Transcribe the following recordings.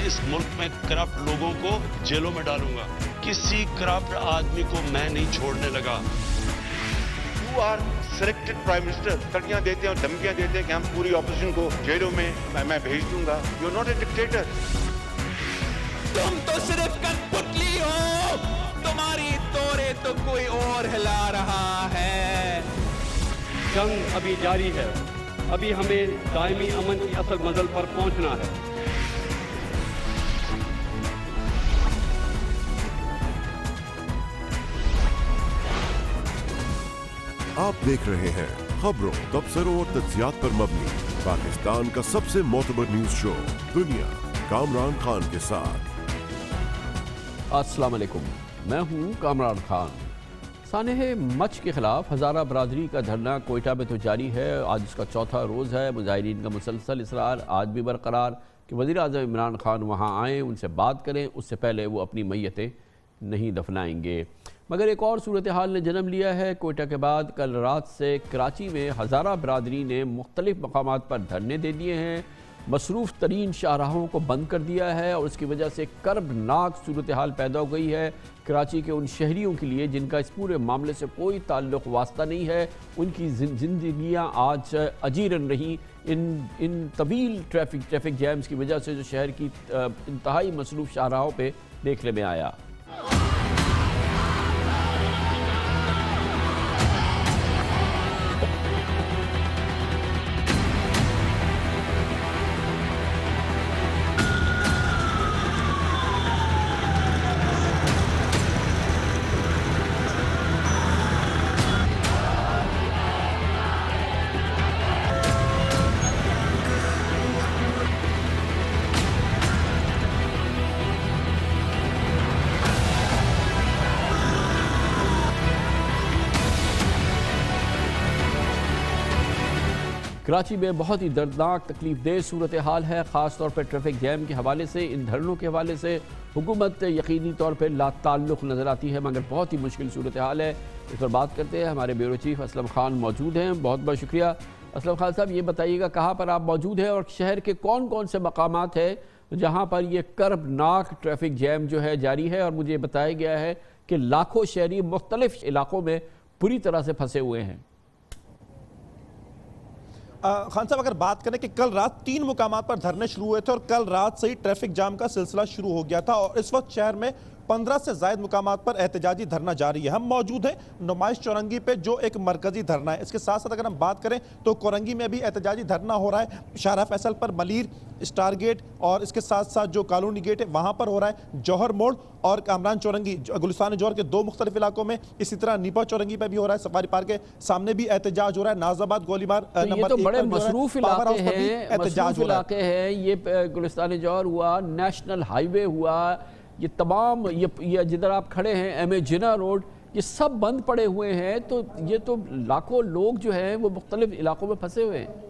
इस मुल्क में करप्ट लोगों को जेलों में डालूंगा। किसी करप्ट आदमी को मैं नहीं छोड़ने लगा। You are selected prime minister, तड़कियां देते हैं और धमकियां देते हैं कि हम पूरी ऑपोजिशन को जेलों में मैं भेज दूंगा। You are not a dictator. तुम तो सिर्फ कठपुतली हो, तुम्हारी तोरे तो कोई और हिला रहा है। जंग अभी जारी है, अभी हमें दायमी अमन की असल मंजिल पर पहुंचना है। आप देख रहे हैं खबरों, तबसरों और तज्जियात पर मबनी पाकिस्तान का सबसे मोतबर न्यूज शो दुनिया, कामरान खान के साथ। अस्सलाम वालेकुम, मैं हूं कामरान खान। सानेह मच के खिलाफ हज़ारा बरादरी का धरना कोयटा में तो जारी है। आज इसका चौथा रोज़ है। मुजाहिरीन का मुसलसल इसरार आज भी बरकरार कि वज़ीर आज़म इमरान खान वहाँ आएँ, उनसे बात करें, उससे पहले वो अपनी मैयतें नहीं दफनाएंगे। मगर एक और सूरत हाल ने जन्म लिया है। कोयटा के बाद कल रात से कराची में हज़ारा बरादरी ने मुख्तलिफ मकामात पर धरने दे दिए हैं, मसरूफ़ तरीन शाहराहों को बंद कर दिया है और उसकी वजह से कर्बनाक सूरत हाल पैदा हो गई है कराची के उन शहरियों के लिए जिनका इस पूरे मामले से कोई ताल्लुक़ वास्ता नहीं है। उनकी ज़िंदगियाँ आज अजीरन रही इन तवील ट्रैफिक जैम्स की वजह से जो शहर की इंतहाई मसरूफ़ शाहराहों पर देखने में आया। कराची में बहुत ही दर्दनाक तकलीफ देह सूरत हाल है, ख़ास तौर पर ट्रैफिक जैम के हवाले से। इन धरनों के हवाले से हुकूमत यकीनी तौर पर लाताल्लुक़ नज़र आती है, मगर बहुत ही मुश्किल सूरत हाल है। इस पर बात करते हैं, हमारे ब्यूरो चीफ असलम खान मौजूद हैं। बहुत बहुत शुक्रिया असलम खान साहब। ये बताइएगा कहाँ पर आप मौजूद हैं और शहर के कौन कौन से मकामात हैं जहाँ पर ये कर्बनाक ट्रैफिक जैम जो है जारी है। और मुझे बताया गया है कि लाखों शहरी मुख्तलिफ इलाकों में बुरी तरह से फंसे हुए हैं। खान साहब, अगर बात करें कि कल रात 3 मुकामात पर धरने शुरू हुए थे और कल रात से ही ट्रैफिक जाम का सिलसिला शुरू हो गया था और इस वक्त शहर में 15 से ज़ायद मुकामात पर एहतजाजी धरना जारी है। हम मौजूद हैं नुमाइश चौरंगी पे जो एक मरकजी धरना है। इसके साथ साथ अगर हम बात करें तो कोरंगी में भी एहतजाजी धरना हो रहा है। शाहरा फैसल पर मलीर, स्टार गेट और इसके साथ साथ जो कॉलोनी गेट है वहाँ पर हो रहा है। जौहर मोड़ और कामरान चौरंगी, गुलिस्तान जौहर के 2 मुख्तलिफ इलाकों में, इसी तरह नीपा चौरंगी पर भी हो रहा है। सफारी पार्क के सामने भी एहतजाज हो रहा है। नाजाबाद गोलीमार नंबर 1 बड़े मसरूफ इलाके हैं। ये गुलिस्तान जौहर हुआ, नेशनल हाईवे हुआ, ये तमाम ये जिधर आप खड़े हैं एम.ए. जिन्ना रोड, ये सब बंद पड़े हुए हैं। तो ये तो लाखों लोग जो हैं वो मुख्तलिफ इलाकों में फंसे हुए हैं।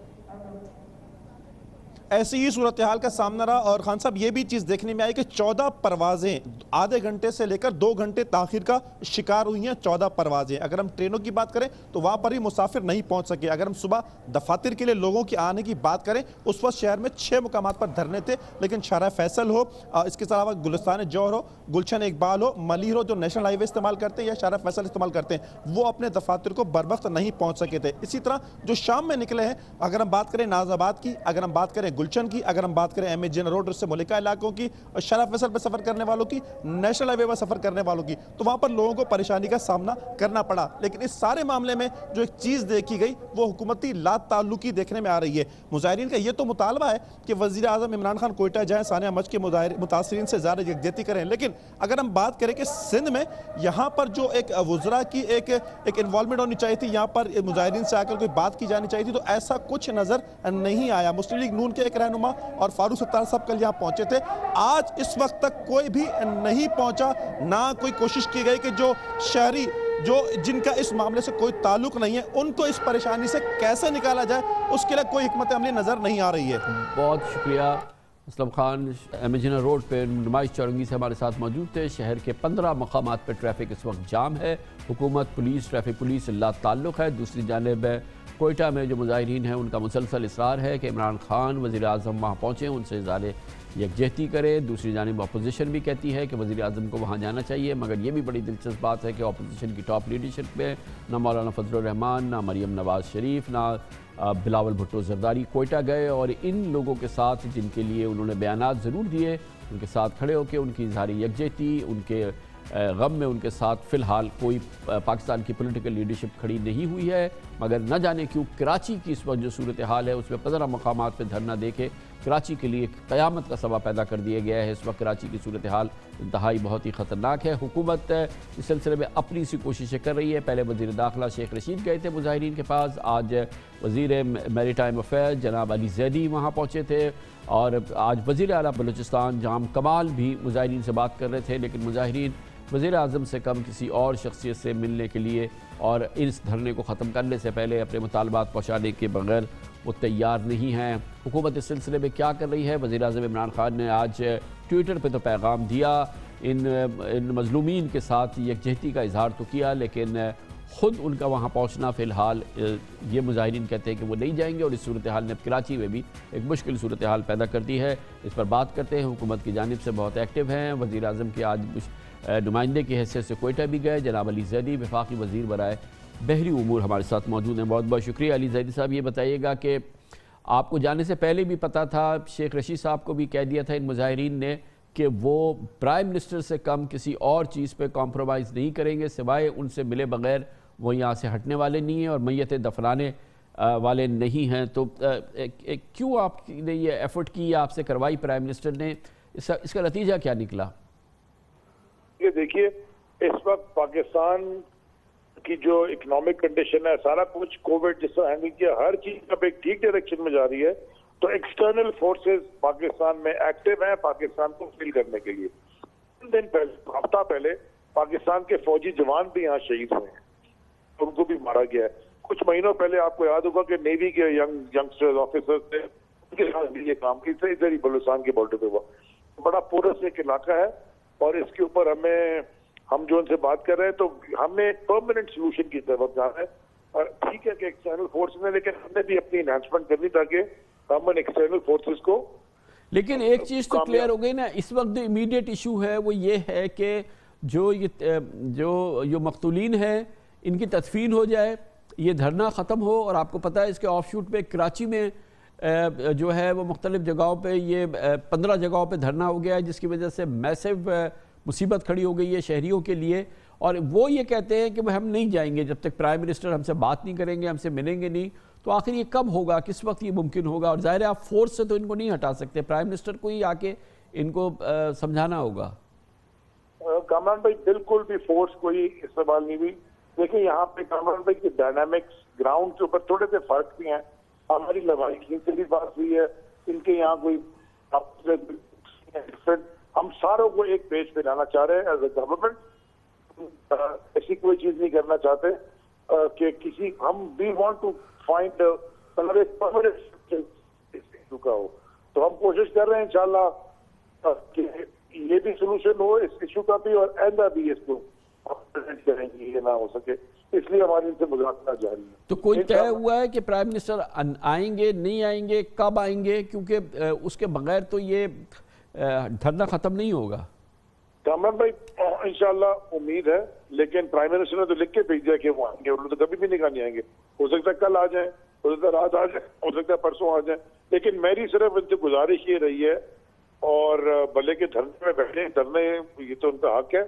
ऐसी ही सूरत हाल का सामना रहा। और खान साहब, ये भी चीज़ देखने में आई कि 14 परवाजें आधे घंटे से लेकर 2 घंटे ताखिर का शिकार हुई हैं। 14 परवाजें। अगर हम ट्रेनों की बात करें तो वहाँ पर ही मुसाफिर नहीं पहुँच सके। अगर हम सुबह दफातर के लिए लोगों की आने की बात करें, उस वक्त शहर में 6 मुकामात पर धरने थे, लेकिन शाहरा फैसल हो, इसके अलावा गुलिस्तान जौहर हो, गुलशन इकबाल हो, मलीर हो, जो नेशनल हाईवे इस्तेमाल करते हैं या शाहरा फैसल इस्तेमाल करते हैं, वो अपने दफातर को बर वक्त नहीं पहुँच सके थे। इसी तरह जो शाम में निकले हैं, अगर हम बात करें नाजाबाद की, अगर हम बात करें गुलशन की, अगर हम बात करें एम.ए. जिन्ना रोड से मलिका इलाकों की, और शाहरा फैसल पर सफर करने वालों की, नेशनल हाईवे पर सफर करने वालों की, तो वहां पर लोगों को परेशानी का सामना करना पड़ा। लेकिन इस सारे मामले में जो एक चीज देखी गई वो हुकूमती लाताल्लुकी देखने में आ रही है। मुजाहिरीन का ये तो मुतालबा है कि वजीर आजम इमरान खान कोयटा जाएं, सानिया मच के मुतासरीन से ज़्यादा यकजहती करें। लेकिन अगर हम बात करें कि सिंध में यहाँ पर जो एक वज़रा की एक इन्वॉल्वमेंट होनी चाहिए थी, यहाँ पर मुजाहिरीन से आकर कोई बात की जानी चाहिए थी, तो ऐसा कुछ नजर नहीं आया। मुस्लिम लीग नून के एक रहनुमा और फारूक सत्तार साहब कल यहाँ पहुंचे थे। आज इस वक्त तक कोई भी नहीं पहुंचा, ना कोई कोशिश की गई कि जो शहरी जिनका इस मामले से कोई ताल्लुक नहीं है उनको इस परेशानी से कैसे निकाला जाए, उसके लिए कोई हिकमत अमली नजर नहीं आ रही है। बहुत शुक्रिया असलम खान। एम.ए. जिन्ना रोड पर नुमाइश चौरंगी से हमारे साथ मौजूद थे। शहर के 15 मकामात पर ट्रैफिक इस वक्त जाम है। हुकूमत, पुलिस, ट्रैफिक पुलिस ला ताल्लुक़ है। दूसरी जानिब कोयटा में जो मुजाहिरीन हैं उनका मुसलसल इसरार है कि इमरान खान वज़ीर आज़म वहाँ पहुँचे, उनसे इज़हार यकजहती करे। दूसरी जानिब अपोजिशन भी कहती है कि वज़ीर आज़म को वहाँ जाना चाहिए, मगर ये भी बड़ी दिलचस्प बात है कि अपोजिशन की टॉप लीडरशिप में ना मौलाना फजलुर रहमान, ना मरियम नवाज़ शरीफ, ना बिलावल भुट्टो ज़रदारी कोयटा गए और इन लोगों के साथ जिनके लिए उन्होंने बयानात ज़रूर दिए, उनके साथ खड़े होकर उनकी इज़हारी यकजहती, उनके गम में उनके साथ फ़िलहाल कोई पाकिस्तान की पॉलिटिकल लीडरशिप खड़ी नहीं हुई है। मगर न जाने क्यों कराची की इस वक्त जो सूरत हाल है उसमें 15 मकामात पर धरना देके कराची के लिए क़यामत का सबब पैदा कर दिया गया है। इस वक्त कराची की सूरत हाल इंतहाई बहुत ही ख़तरनाक है। हुकूमत इस सिलसिले में अपनी सी कोशिशें कर रही है। पहले वज़ीर दाखिला शेख रशीद गए थे मुजाहिरीन के पास, आज वज़ीर मैरीटाइम अफेयर्स जनाब अली ज़ैदी वहाँ पहुँचे थे और आज वज़ीर आला बलूचिस्तान जाम कमाल भी मुजाहिरीन से बात कर रहे थे। लेकिन मुजाहिरीन वज़ीर आज़म से कम किसी और शख्सियत से मिलने के लिए और इस धरने को ख़त्म करने से पहले अपने मुतालबात पहुँचाने के बगैर वो तैयार नहीं हैं। हुकूमत इस सिलसिले में क्या कर रही है? वज़ीर आज़म इमरान खान ने आज ट्विटर पर तो पैगाम दिया, इन मज़लूमीन के साथ यकजहती का इजहार तो किया, लेकिन ख़ुद उनका वहाँ पहुँचना फ़िलहाल ये मुजाहिरीन कहते हैं कि वो नहीं जाएंगे और इस सूरत हाल ने कराची में भी एक मुश्किल सूरत हाल पैदा कर दी है। इस पर बात करते हैं। हुकूमत की जानिब से बहुत एक्टिव हैं। वज़ीर आज़म के आज नुमाइंदे की हैसियत से कोयटा भी गए। जनाब अली ज़ैदी वफाकी वज़ीर बराए बहरी उमूर हमारे साथ मौजूद हैं। बहुत बहुत शुक्रिया अली ज़ैदी साहब। ये बताइएगा कि आपको जाने से पहले भी पता था, शेख रशीद साहब को भी कह दिया था इन मुजाहिरीन ने कि वो प्राइम मिनिस्टर से कम किसी और चीज़ पे कॉम्प्रोमाइज़ नहीं करेंगे, सिवाय उनसे मिले बगैर वो यहाँ से हटने वाले नहीं हैं और मैयतें दफनाने वाले नहीं हैं। तो क्यों आपने ये एफर्ट की, आपसे करवाई प्राइम मिनिस्टर ने, इसका नतीजा क्या निकला? ये देखिए, इस वक्त पाकिस्तान की जो इकोनॉमिक कंडीशन है, सारा कुछ कोविड जिस तरह हैंडल किया, हर चीज अब एक ठीक डायरेक्शन में जा रही है। तो एक्सटर्नल फोर्सेस पाकिस्तान में एक्टिव हैं पाकिस्तान को फील करने के लिए। 3 दिन पहले, हफ्ता पहले पाकिस्तान के फौजी जवान भी यहाँ शहीद हुए हैं, उनको भी मारा गया है। कुछ महीनों पहले आपको याद होगा कि नेवी के यंगस्टर्स ऑफिसर्स ने उनके साथ भी ये काम किया, इधर ही बलूचिस्तान के बॉर्डर पे हुआ। बड़ा पोरस एक इलाका है और इसके ऊपर हम जो उनसे बात कर रहे हैं तो हमने परमानेंट सोल्यूशन की तरफ जाना है। और ठीक है कि एक्सटर्नल फोर्स ने, लेकिन हमने भी अपनी एनहांसमेंट करनी ताकि हम एक्सटर्नल फोर्सेस को। लेकिन एक चीज़ तो क्लियर हो गई ना, इस वक्त जो इमीडिएट इशू है वो ये है कि जो मकतूलीन है इनकी तदफीन हो जाए, ये धरना ख़त्म हो। और आपको पता है इसके ऑफशूट पे कराची में जो है वो मुख्तलिफ जगहों पे ये 15 जगहों पे धरना हो गया है, जिसकी वजह से मैसिव मुसीबत खड़ी हो गई है शहरियों के लिए। और वो ये कहते हैं कि हम नहीं जाएंगे जब तक प्राइम मिनिस्टर हमसे बात नहीं करेंगे, हमसे मिलेंगे नहीं। तो आखिर ये कब होगा, किस वक्त ये मुमकिन होगा? और ज़ाहिर है आप फोर्स से तो इनको नहीं हटा सकते, प्राइम मिनिस्टर को ही आके इनको समझाना होगा। कामरान भाई, बिल्कुल भी फोर्स कोई इस्तेमाल नहीं हुई। देखिए यहाँ पे कामरान भाई की डायनामिक्स ग्राउंड के ऊपर थोड़े से फर्क भी हैं। हमारी लवाहिकीन से भी बात हुई है, इनके यहाँ कोई हम सारों को एक पेज पे लाना चाह रहे हैं एज ए गवर्नमेंट। ऐसी कोई चीज नहीं करना चाहते कि किसी वी वांट टू फाइंड मतलब एक परमानेंट इशू का हो। तो हम कोशिश कर रहे हैं इंशाल्लाह कि ये भी सोल्यूशन हो इस इशू का भी, और आइंदा भी इसको करेंगे, ये ना हो सके, इसलिए हमारी इनसे मुज़ाकरात जारी है। तो कोई तय हुआ है कि प्राइम मिनिस्टर आएंगे, नहीं आएंगे, कब आएंगे? क्योंकि उसके बगैर तो ये धरना खत्म नहीं होगा। कामरान भाई, इंशाल्लाह उम्मीद है, लेकिन प्राइम मिनिस्टर ने तो लिख के भेज दिया कि वो आएंगे, उन्होंने तो कभी भी निकाल नहीं आएंगे। हो सकता है कल आ जाए, हो सकता है रात आ जाए, हो सकता है परसों आ जाए, लेकिन मेरी सिर्फ इनसे गुजारिश ये रही है, और भले के धरने में बैठे, धरने ये तो उनका हक है,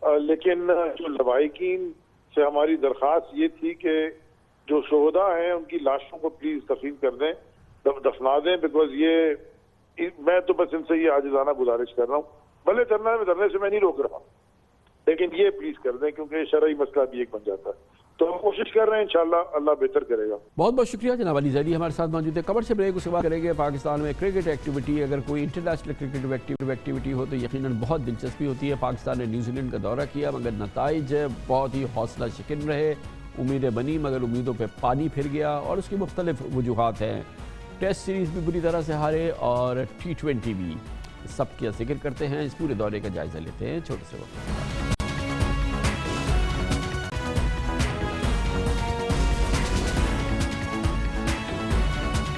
लेकिन जो लवाहिकीन से हमारी दरख्वास्त ये थी कि जो शोहदा हैं उनकी लाशों को प्लीज दफन कर दें, दफना दें। बिकॉज ये मैं तो बस इनसे ये आजिज़ाना गुजारिश कर रहा हूँ, भले धरने से मैं नहीं रोक रहा, लेकिन ये प्लीज कर दें क्योंकि शरई मसला भी एक बन जाता है। तो हम कोशिश कर रहे हैं, इंशाल्लाह अल्लाह बेहतर करेगा। बहुत बहुत शुक्रिया जनाब अली ज़ैदी हमारे साथ मौजूद है। कमर से ब्रेक, उसके बाद करेंगे पाकिस्तान में क्रिकेट एक्टिविटी। अगर कोई इंटरनेशनल क्रिकेट एक्टिविटी हो तो यकीनन बहुत दिलचस्पी होती है। पाकिस्तान ने न्यूजीलैंड का दौरा किया, मगर नताइज बहुत ही हौसला शिकन रहे। उम्मीदें बनी मगर उम्मीदों पर पानी फिर गया, और उसकी मुख्तलिफ वजूहात हैं। टेस्ट सीरीज़ भी बुरी तरह से हारे और T20 भी। सब का जिक्र करते हैं, इस पूरे दौरे का जायज़ा लेते हैं छोटे से वक्त।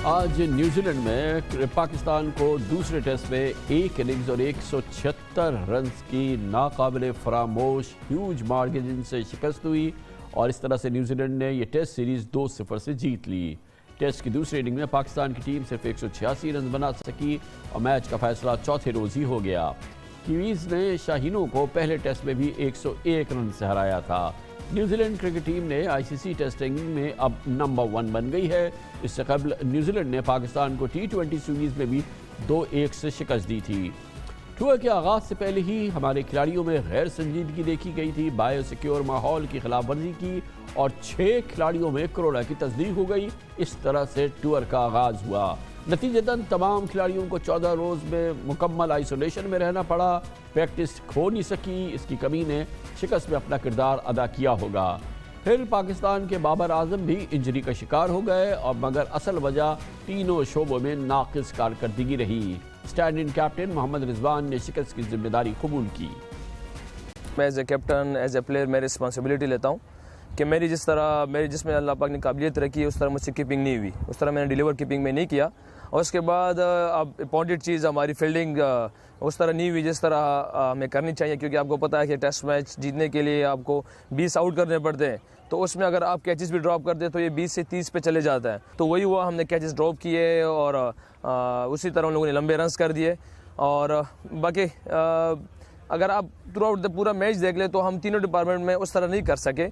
आज न्यूजीलैंड में पाकिस्तान को दूसरे टेस्ट में एक इनिंग्स और 176 रन्स की नाकाबिले फरामोश ह्यूज मार्जिन से शिकस्त हुई और इस तरह से न्यूजीलैंड ने यह टेस्ट सीरीज 2-0 से जीत ली। टेस्ट की दूसरी इनिंग में पाकिस्तान की टीम सिर्फ 186 रन बना सकी और मैच का फैसला चौथे रोज ही हो गया। कीवीज ने शाहीनों को पहले टेस्ट में भी 101 रन से हराया था। न्यूजीलैंड क्रिकेट टीम ने आईसीसी टेस्टिंग में अब नंबर 1 बन गई है। इससे कबल न्यूजीलैंड ने पाकिस्तान को T20 सीरीज में भी 2-1 से शिकस्त दी थी। टूर के आगाज से पहले ही हमारे खिलाड़ियों में गैर संजीदगी देखी गई थी, बायोसिक्योर माहौल की खिलाफ वर्जी की और 6 खिलाड़ियों में कोरोना की तस्दीक हो गई। इस तरह से टूर का आगाज हुआ। नतीजतन तमाम खिलाड़ियों को 14 रोज में मुकम्मल आइसोलेशन में रहना पड़ा। प्रैक्टिस हो नहीं सकी, इसकी कमी ने शिकस्त में अपना किरदार अदा किया होगा। फिर पाकिस्तान के बाबर आजम भी इंजरी का शिकार हो गए और मगर असल वजह तीनों शोबों में नाकिस कारकर्दगी रही। Stand in captain Mohammad Rizwan ने शिकस्त की जिम्मेदारी कबूल की। मैं as a captain as a player मैं रिस्पॉन्सिबिलिटी लेता हूँ कि मेरी जिसमें अल्लाह पाक ने काबिलियत रखी उस तरह मुझसे कीपिंग नहीं हुई, उस तरह मैंने डिलीवर कीपिंग में नहीं किया। और उसके बाद अब इंपॉर्टेंट चीज़ हमारी फील्डिंग उस तरह नहीं हुई जिस तरह हमें करनी चाहिए, क्योंकि आपको पता है कि टेस्ट मैच जीतने के लिए आपको 20 आउट करने पड़ते हैं, तो उसमें अगर आप कैचेस भी ड्रॉप कर दे तो ये 20 से 30 पे चले जाता है। तो वही हुआ, हमने कैचेस ड्रॉप किए और उसी तरह उन लोगों ने लंबे रन्स कर दिए। और बाकी अगर आप थ्रू आउट द पूरा मैच देख ले तो हम तीनों डिपार्टमेंट में उस तरह नहीं कर सके।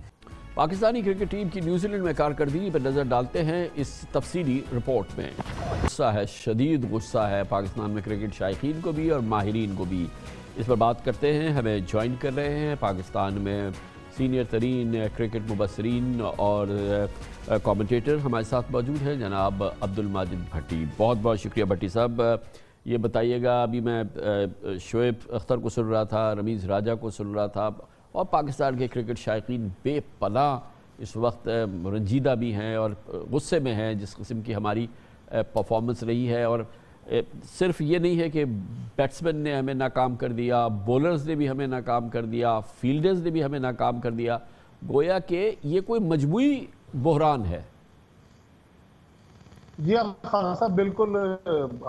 पाकिस्तानी क्रिकेट टीम की न्यूजीलैंड में कारकर्दगी पर नज़र डालते हैं इस तफसीली रिपोर्ट में। गुस्सा है, शदीद गुस्सा है पाकिस्तान में क्रिकेट शायकीन को भी और माहिरीन को भी। इस पर बात करते हैं, हमें ज्वाइन कर रहे हैं पाकिस्तान में सीनियर तरीन क्रिकेट मुबसरीन और कमेंटेटर हमारे साथ मौजूद हैं जनाब अब्दुल माजिद भट्टी। बहुत बहुत शुक्रिया भट्टी साहब। ये बताइएगा, अभी मैं शोएब अख्तर को सुन रहा था, रमीज़ राजा को सुन रहा था और पाकिस्तान के क्रिकेट शायकीन बेपनाह इस वक्त रंजीदा भी हैं और गुस्से में हैं जिस किस्म की हमारी परफॉर्मेंस रही है। और सिर्फ ये नहीं है कि बैट्समैन ने हमें नाकाम कर दिया, बॉलर्स ने भी हमें नाकाम कर दिया, फील्डर्स ने भी हमें नाकाम कर दिया। गोया कि ये कोई मजबूरी बहरान है। जी हाँ खान साहब, बिल्कुल।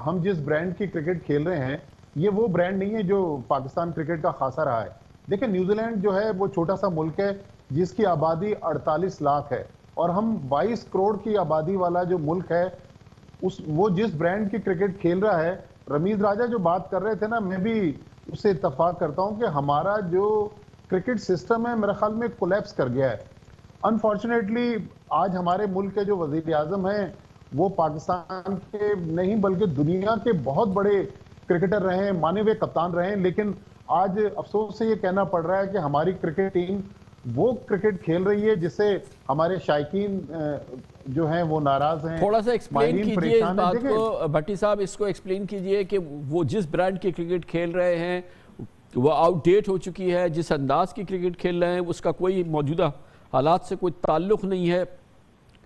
हम जिस ब्रांड की क्रिकेट खेल रहे हैं ये वो ब्रांड नहीं है जो पाकिस्तान क्रिकेट का खासा रहा है। देखिए, न्यूजीलैंड जो है वो छोटा सा मुल्क है जिसकी आबादी 48 लाख है और हम 22 करोड़ की आबादी वाला जो मुल्क है वो जिस ब्रांड की क्रिकेट खेल रहा है। रमीज राजा जो बात कर रहे थे ना, मैं भी उससे इत्तफाक करता हूं कि हमारा जो क्रिकेट सिस्टम है मेरे ख्याल में कोलैप्स कर गया है। अनफॉर्चुनेटली आज हमारे मुल्क के जो वजीर आजम हैं वो पाकिस्तान के नहीं बल्कि दुनिया के बहुत बड़े क्रिकेटर रहे हैं, माने हुए कप्तान रहे हैं, लेकिन आज अफसोस से ये कहना पड़ रहा है कि हमारी क्रिकेट टीम वो क्रिकेट खेल रही है जिससे हमारे शायकीन जो हैं वो नाराज हैं। थोड़ा सा एक्सप्लेन कीजिए इस बात को भट्टी साहब, इसको एक्सप्लेन कीजिए कि वो जिस ब्रांड की क्रिकेट खेल रहे हैं वो आउटडेट हो चुकी है, जिस अंदाज की क्रिकेट खेल रहे हैं उसका कोई मौजूदा हालात से कोई ताल्लुक नहीं है।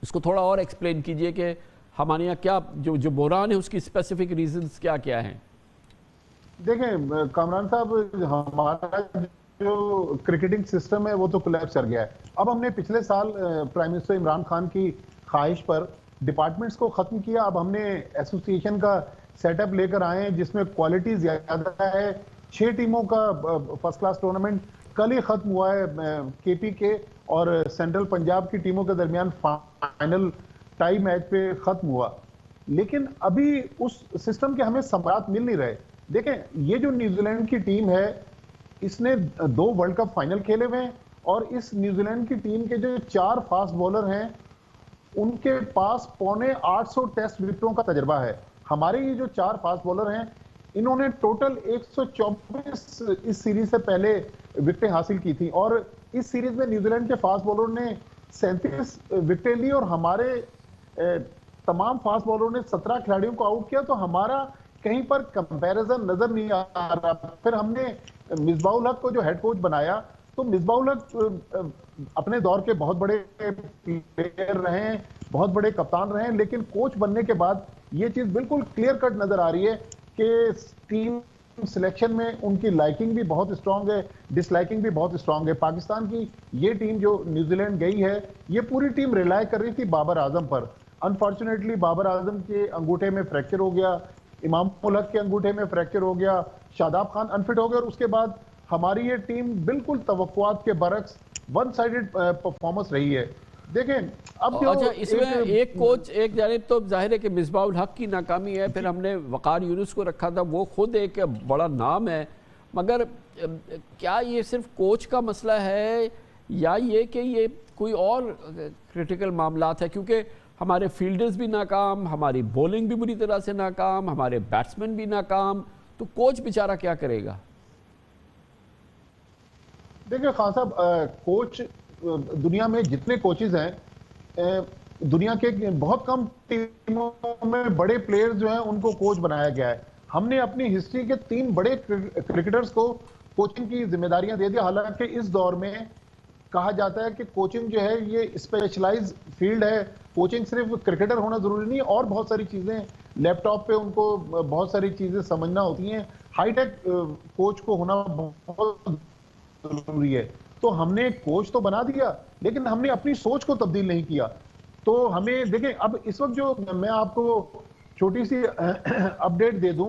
इसको थोड़ा और एक्सप्लेन कीजिए कि हमारे यहाँ क्या जो बहरान है उसकी स्पेसिफिक रीजंस क्या क्या हैं। देखें कामरान साहब, हमारा जो क्रिकेटिंग सिस्टम है वो तो कोलैप्स कर गया है। अब हमने पिछले साल प्राइम मिनिस्टर इमरान खान की ख्वाहिश पर डिपार्टमेंट्स को ख़त्म किया। अब हमने एसोसिएशन का सेटअप लेकर आए हैं जिसमें क्वालिटी ज़्यादा है। 6 टीमों का फर्स्ट क्लास टूर्नामेंट कल ही ख़त्म हुआ है। KPK और सेंट्रल पंजाब की टीमों के दरमियान फाइनल टाई मैच पे ख़त्म हुआ, लेकिन अभी उस सिस्टम के हमें समारात मिल नहीं रहे। देखें, ये जो न्यूजीलैंड की टीम है इसने 2 वर्ल्ड कप फाइनल खेले हुए हैं और इस न्यूजीलैंड की टीम के जो 4 फास्ट बॉलर हैं उनके पास 850 टेस्ट विकेटों का तजर्बा है। हमारे ये जो 4 फास्ट बॉलर हैं इन्होंने टोटल 124 इस सीरीज से पहले विकेटें हासिल की थी और इस सीरीज में न्यूजीलैंड के फास्ट बॉलर ने 37 विकेटें ली और हमारे तमाम फास्ट बॉलरों ने 17 खिलाड़ियों को आउट किया। तो हमारा कहीं पर कंपैरिजन नजर नहीं आ रहा। फिर हमने मिसबाउल हक को जो हेड कोच बनाया, तो मिसबाउल हक अपने दौर के बहुत बड़े प्लेयर रहे हैं, बहुत बड़े कप्तान रहे हैं, लेकिन कोच बनने के बाद ये चीज बिल्कुल क्लियर कट नजर आ रही है कि टीम सिलेक्शन में उनकी लाइकिंग भी बहुत स्ट्रांग है, डिसलाइकिंग भी बहुत स्ट्रांग है। पाकिस्तान की ये टीम जो न्यूजीलैंड गई है ये पूरी टीम रिलाय कर रही थी बाबर आजम पर। अनफॉर्चुनेटली बाबर आजम के अंगूठे में फ्रैक्चर हो गया, इमाम उल हक के अंगूठे में फ्रैक्चर हो गया, शादाब खान अनफिट हो गया और उसके बाद हमारी ये टीम बिल्कुल तवक्कुआत के बरक्स वन साइडेड परफॉर्मेंस रही है। देखें अब जो अच्छा, इसमें एक कोच एक जानिब तो जाहिर है कि मिसबाह उल हक की नाकामी है, फिर हमने वकार यूनुस को रखा था, वो खुद एक बड़ा नाम है, मगर क्या ये सिर्फ कोच का मसला है या ये कि ये कोई और क्रिटिकल मामलात है? क्योंकि हमारे फील्डर्स भी नाकाम, हमारी बॉलिंग भी बुरी तरह से नाकाम, हमारे बैट्समैन भी नाकाम, तो कोच बेचारा क्या करेगा? देखिए खान साहब, कोच दुनिया में जितने कोचेज हैं, दुनिया के बहुत कम टीमों में बड़े प्लेयर्स जो हैं उनको कोच बनाया गया है। हमने अपनी हिस्ट्री के 3 बड़े क्रिकेटर्स को कोचिंग की जिम्मेदारियां दे दी। हालांकि इस दौर में कहा जाता है कि कोचिंग जो है ये स्पेशलाइज फील्ड है, कोचिंग सिर्फ क्रिकेटर होना जरूरी नहीं, और बहुत सारी चीजें लैपटॉप पे उनको बहुत सारी चीजें समझना होती हैं। हाईटेक कोच को होना बहुत जरूरी है। तो हमने कोच तो बना दिया, लेकिन हमने अपनी सोच को तब्दील नहीं किया। तो हमें देखें, अब इस वक्त जो मैं आपको छोटी सी अपडेट दे दूं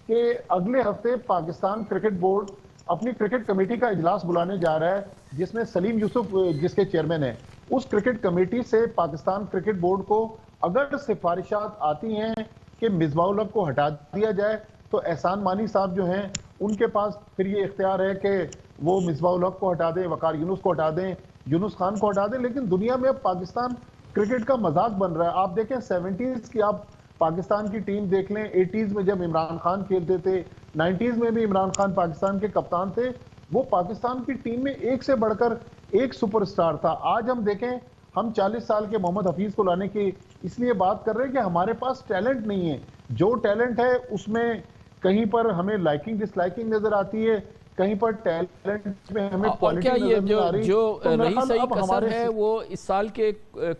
कि अगले हफ्ते पाकिस्तान क्रिकेट बोर्ड अपनी क्रिकेट कमेटी का इजलास बुलाने जा रहा है, जिसमें सलीम यूसुफ जिसके चेयरमैन है। उस क्रिकेट कमेटी से पाकिस्तान क्रिकेट बोर्ड को अगर सिफारिशात आती हैं कि मिसबाह उल हक को हटा दिया जाए, तो एहसान मानी साहब जो हैं उनके पास फिर ये इख्तियार है कि वो मिसबाह उल हक को हटा दें, वकार यूनुस को हटा दें, यूनुस खान को हटा दें। लेकिन दुनिया में अब पाकिस्तान क्रिकेट का मजाक बन रहा है। आप देखें 70s की आप पाकिस्तान की टीम देख लें, 80s में जब इमरान खान खेलते थे, 90s में भी इमरान खान पाकिस्तान के कप्तान थे, वो पाकिस्तान की टीम में एक से बढ़कर एक सुपरस्टार था। आज हम देखें, हम 40 साल के मोहम्मद हफीज को लाने की इसलिए बात कर रहे हैं कि हमारे पास टैलेंट नहीं है। जो टैलेंट है उसमें कहीं पर हमें लाइकिंग डिसलाइकिंग नजर आती है, कहीं पर टैलेंट में हमें क्वालिटी नजर नहीं आ रही। जो तो रही सही कसर हमारे है वो इस साल के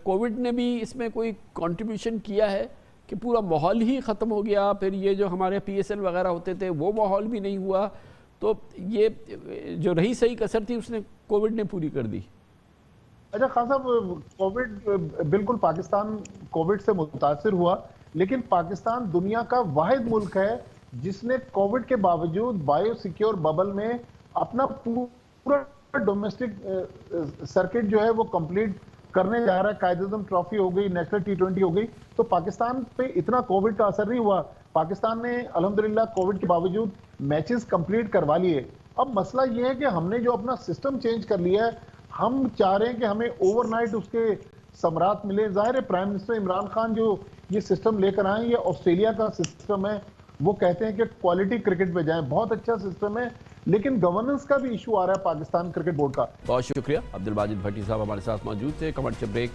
कोविड ने भी इसमें कोई कंट्रीब्यूशन किया है कि पूरा माहौल ही ख़त्म हो गया। फिर ये जो हमारे PSL वगैरह होते थे वो माहौल भी नहीं हुआ, तो ये जो रही सही कसर थी उसने कोविड ने पूरी कर दी। अच्छा खान साहब, कोविड बिल्कुल पाकिस्तान कोविड से मुतासिर हुआ, लेकिन पाकिस्तान दुनिया का वाहिद मुल्क है जिसने कोविड के बावजूद बायो सिक्योर बबल में अपना पूरा डोमेस्टिक सर्किट जो है वो कंप्लीट करने जा रहा है। कायद-ए-आज़म ट्रॉफी हो गई, नेशनल T20 हो गई, तो पाकिस्तान पे इतना कोविड का असर नहीं हुआ। पाकिस्तान ने अल्हम्दुलिल्लाह कोविड के बावजूद मैचेस कंप्लीट करवा लिए। अब मसला ये है कि हमने जो अपना सिस्टम चेंज कर लिया है, हम चाह रहे हैं कि हमें ओवरनाइट उसके सम्राट मिले। जाहिर है प्राइम मिनिस्टर इमरान खान जो ये सिस्टम लेकर आए, ये ऑस्ट्रेलिया का सिस्टम है। वो कहते हैं कि क्वालिटी क्रिकेट पे जाएं, बहुत अच्छा सिस्टम है, लेकिन गवर्नेंस का भी इशू आ रहा है पाकिस्तान क्रिकेट बोर्ड का। बहुत शुक्रिया। अब्दुल बाजिद भट्टी साहब हमारे साथ मौजूद थे। कमर्शियल ब्रेक,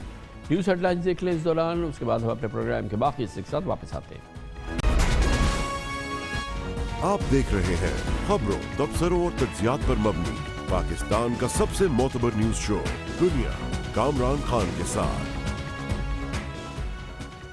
न्यूज़ हेडलाइंस देख लें इस दौरान, उसके बाद हम अपने प्रोग्राम के बाकी हिस्से के साथ वापस आते हैं। आप देख रहे हैं खबरों, तबसरों और तज्जियात पर मबनी पाकिस्तान का सबसे मोतबर न्यूज शो दुनिया, कामरान खान के साथ।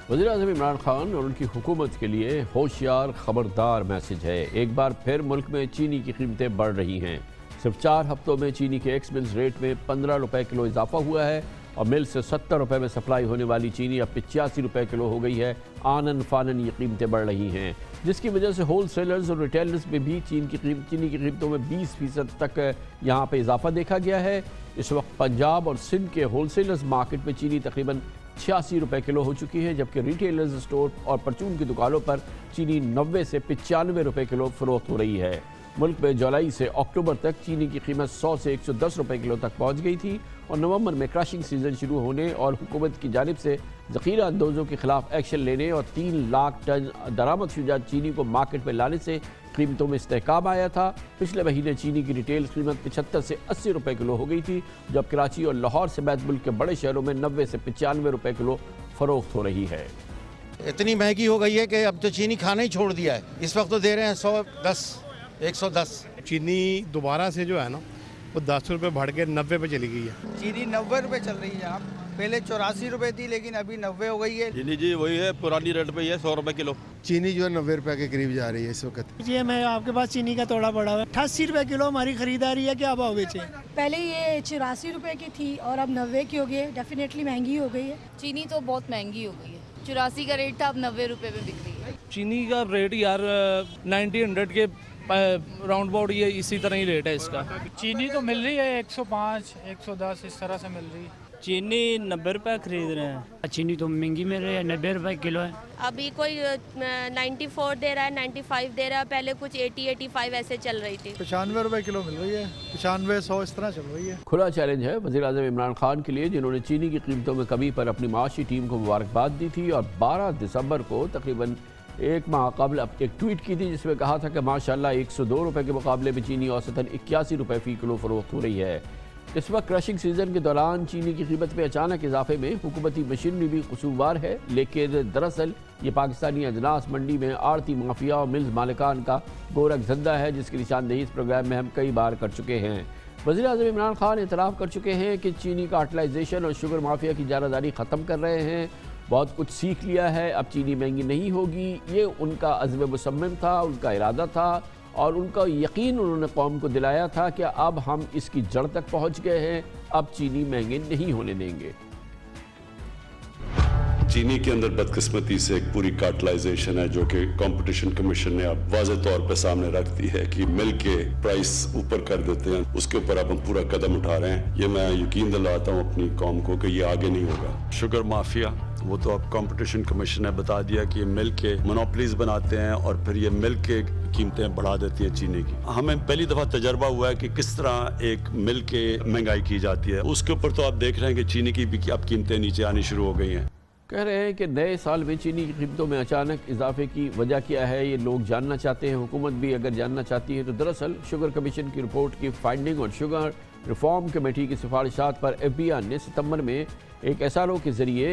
वज़ीर-ए-आज़म इमरान खान और उनकी हुकूमत के लिए होशियार खबरदार मैसेज है। एक बार फिर मुल्क में चीनी की कीमतें बढ़ रही हैं। सिर्फ 4 हफ्तों में चीनी के एक्स मिल्स रेट में 15 रुपए किलो इजाफा हुआ है और मिल से 70 रुपए में सप्लाई होने वाली चीनी अब 85 रुपए किलो हो गई है। आनन फानन ये कीमतें बढ़ रही हैं, जिसकी वजह से होल सेलर्स और रिटेलर्स में भी चीनी की कीमतों में 20% तक यहाँ पर इजाफा देखा गया है। इस वक्त पंजाब और सिंध के होल सेलर्स मार्केट में चीनी तकरीबन 86 रुपए किलो हो चुकी है, जबकि रिटेलर्स स्टोर और परचून की दुकानों पर चीनी 90 से 95 रुपए किलो फरोख्त हो रही है। मुल्क में जुलाई से अक्टूबर तक चीनी की कीमत 100 से 110 रुपए किलो तक पहुंच गई थी और नवंबर में क्रशिंग सीजन शुरू होने और हुकूमत की जानिब से ज़ख़ीरा अंदोज़ों के खिलाफ एक्शन लेने और 3 लाख टन दरामद शुदा चीनी को मार्केट में लाने से कीमतों में इस्तेहकाम आया था। पिछले महीने चीनी की रिटेल कीमत 75 से 80 रुपए किलो हो गई थी, जब कराची और लाहौर समेत मुल्क के बड़े शहरों में 90 से 95 रुपए किलो फरोख्त हो रही है। इतनी महंगी हो गई है कि अब तो चीनी खाना ही छोड़ दिया है। इस वक्त तो दे रहे हैं 110 चीनी दोबारा से जो है ना वो 10 रुपये बढ़ के 90 पे चली गई है। चीनी 90 रुपये चल रही है। आप पहले 84 रुपये थी, लेकिन अभी 90 हो गई है। चीनी जी वही है, पुरानी रेट पे ही है, 100 रुपये किलो। चीनी जो है 90 रुपये के करीब जा रही है इस वक्त। जी मैं आपके पास चीनी का तोड़ा पड़ा हुआ है, 88 रुपये किलो हमारी खरीदारी है। क्या भाव बेचे? पहले ये 84 रुपये की थी और अब 90 की हो गई है। डेफिनेटली महंगी हो गई है। चीनी तो बहुत महंगी हो गई है। 84 का रेट था, अब 90 रुपए में बिक रही है। चीनी का रेट यार 90-100 के राउंड अबाउट ये इसी तरह ही रेट है इसका। चीनी तो मिल रही है 105, 110 इस तरह से मिल रही है। चीनी 90 रुपए खरीद रहे हैं। चीनी तो महंगी मिल रही है, 90 रुपए किलो है। अभी कोई 94 दे रहा है, 95 दे रहा है, पहले कुछ 80-85 ऐसे चल रही थी। 95 रुपए किलो मिल रही है, 95-100 इस तरह चल रही है। खुला चैलेंज है वज़ीर-ए-आज़म इमरान खान के लिए, जिन्होंने चीनी की कीमतों में कमी पर अपनी माशी टीम को मुबारकबाद दी थी और 12 दिसंबर को तकरीबन एक माह कबल एक ट्वीट की थी जिसमें कहा था कि माशाल्लाह 102 रुपए के मुकाबले में चीनी औसतन 81 रुपए फ़ी किलो फ़रोख्त हो रही है। इस वक्त क्रशिंग सीज़न के दौरान चीनी की कीमत में अचानक इजाफे में हुकूमती मशीनरी भी कसूरवार है, लेकिन दरअसल ये पाकिस्तानी अजनास मंडी में आड़ती माफिया और मिल्स मालिकान का गोरख धंधा है, जिसकी निशानदेही इस प्रोग्राम में हम कई बार कर चुके हैं। वज़ीर-ए-आज़म इमरान खान इतराफ़ कर चुके हैं कि चीनी कार्टलाइजेशन और शुगर माफिया की जारादारी ख़त्म कर रहे हैं, बहुत कुछ सीख लिया है, अब चीनी महंगी नहीं होगी। ये उनका अज़्म मुसम्मम था, उनका इरादा था और उनका यकीन उन्होंने कौम को दिलाया था कि अब हम इसकी जड़ तक पहुंच गए हैं, अब चीनी महंगे नहीं होने देंगे। चीनी के अंदर बदकिस्मती से एक पूरी कार्टलाइजेशन है जो कि कंपटीशन कमीशन ने अब वाज़े तौर पे सामने रख दी है कि मिल के प्राइस ऊपर कर देते हैं, उसके ऊपर अब हम पूरा कदम उठा रहे हैं। ये मैं यकीन दिलाता हूँ अपनी कौम को कि ये आगे नहीं होगा। शुगर माफिया वो तो अब कंपटीशन कमीशन ने बता दिया कि ये मिल के मोनोपलीज बनाते हैं और फिर ये मिल के कीमतें बढ़ा देती है चीनी की। हमें पहली दफ़ा तजर्बा हुआ है कि किस तरह एक मिल के महंगाई की जाती है। उसके ऊपर तो आप देख रहे हैं कि चीनी की भी अब कीमतें नीचे आनी शुरू हो गई हैं। कह रहे हैं कि नए साल में चीनी की कीमतों में अचानक इजाफे की वजह क्या है, ये लोग जानना चाहते हैं। हुकूमत भी अगर जानना चाहती है तो दरअसल शुगर कमीशन की रिपोर्ट की फाइंडिंग और शुगर रिफॉर्म कमेटी की सिफारिशात पर FBI ने सितंबर में एक SRO के ज़रिए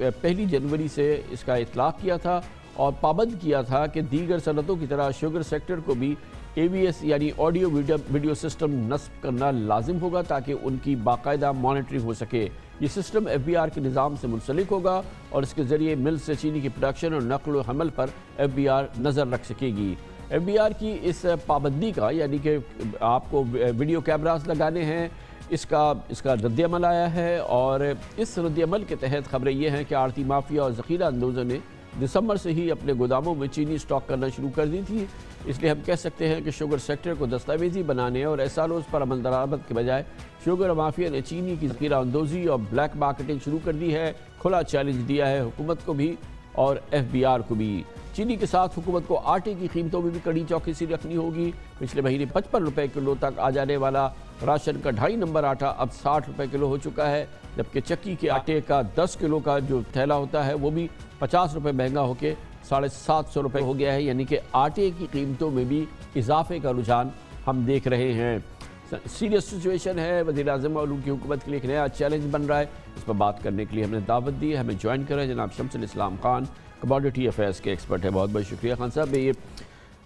1 जनवरी से इसका इतलाक़ किया था और पाबंद किया था कि दीगर सनतों की तरह शुगर सेक्टर को भी AVS यानी ऑडियो वीडियो सिस्टम नस्ब करना लाजिम होगा ताकि उनकी बाकायदा मॉनिटरिंग हो सके। ये सिस्टम FBR के निज़ाम से मुंसलिक होगा और इसके ज़रिए मिल से चीनी की प्रोडक्शन और नकल व हमल पर FBR नज़र रख सकेगी। FBR की इस पाबंदी का यानी कि आपको वीडियो कैमरास लगाने हैं, इसका रद्दअमल आया है और इस रद्दअमल के तहत खबरें ये हैं कि आड़ती माफिया और ज़ख़ीरा अंदोज़ों ने दिसंबर से ही अपने गोदामों में चीनी स्टॉक करना शुरू कर दी थी। इसलिए हम कह सकते हैं कि शुगर सेक्टर को दस्तावेजी बनाने और SROs पर अमल दरामद के बजाय शुगर माफिया ने चीनी की ज़ख़ीरा अंदोज़ी और ब्लैक मार्केटिंग शुरू कर दी है। खुला चैलेंज दिया है हुकूमत को भी और FBR को भी। चीनी के साथ हुकूमत को आटे की कीमतों में भी कड़ी चौकसी रखनी होगी। पिछले महीने 55 रुपए किलो तक आ जाने वाला राशन का 2.5 नंबर आटा अब 60 रुपए किलो हो चुका है, जबकि चक्की के आटे का 10 किलो का जो थैला होता है वो भी 50 रुपए महंगा होकर 750 रुपए हो गया है। यानी कि आटे की कीमतों में भी इजाफे का रुझान हम देख रहे हैं। सीरियस सिचुएशन है, वज़ीर-ए-आज़म और उनकी हुकूमत के लिए एक नया चैलेंज बन रहा है। इस पर बात करने के लिए हमने दावत दी है, हमें ज्वाइन करें जनाब शमसुल इस्लाम खान, कमोडिटी अफेयर्स के एक्सपर्ट है। बहुत बहुत शुक्रिया खान साहब। ये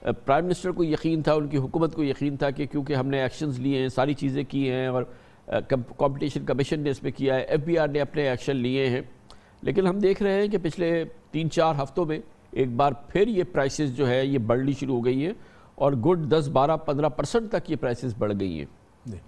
प्राइम मिनिस्टर को यकीन था, उनकी हुकूमत को यकीन था कि क्योंकि हमने एक्शंस लिए हैं, सारी चीज़ें की हैं और कंपटीशन कमीशन ने इसमें किया है, FBR ने अपने एक्शन लिए हैं, लेकिन हम देख रहे हैं कि पिछले 3-4 हफ्तों में एक बार फिर ये प्राइसेस जो है ये बढ़नी शुरू हो गई हैं और गुड 10-12-15% तक ये प्राइसेस बढ़ गई हैं।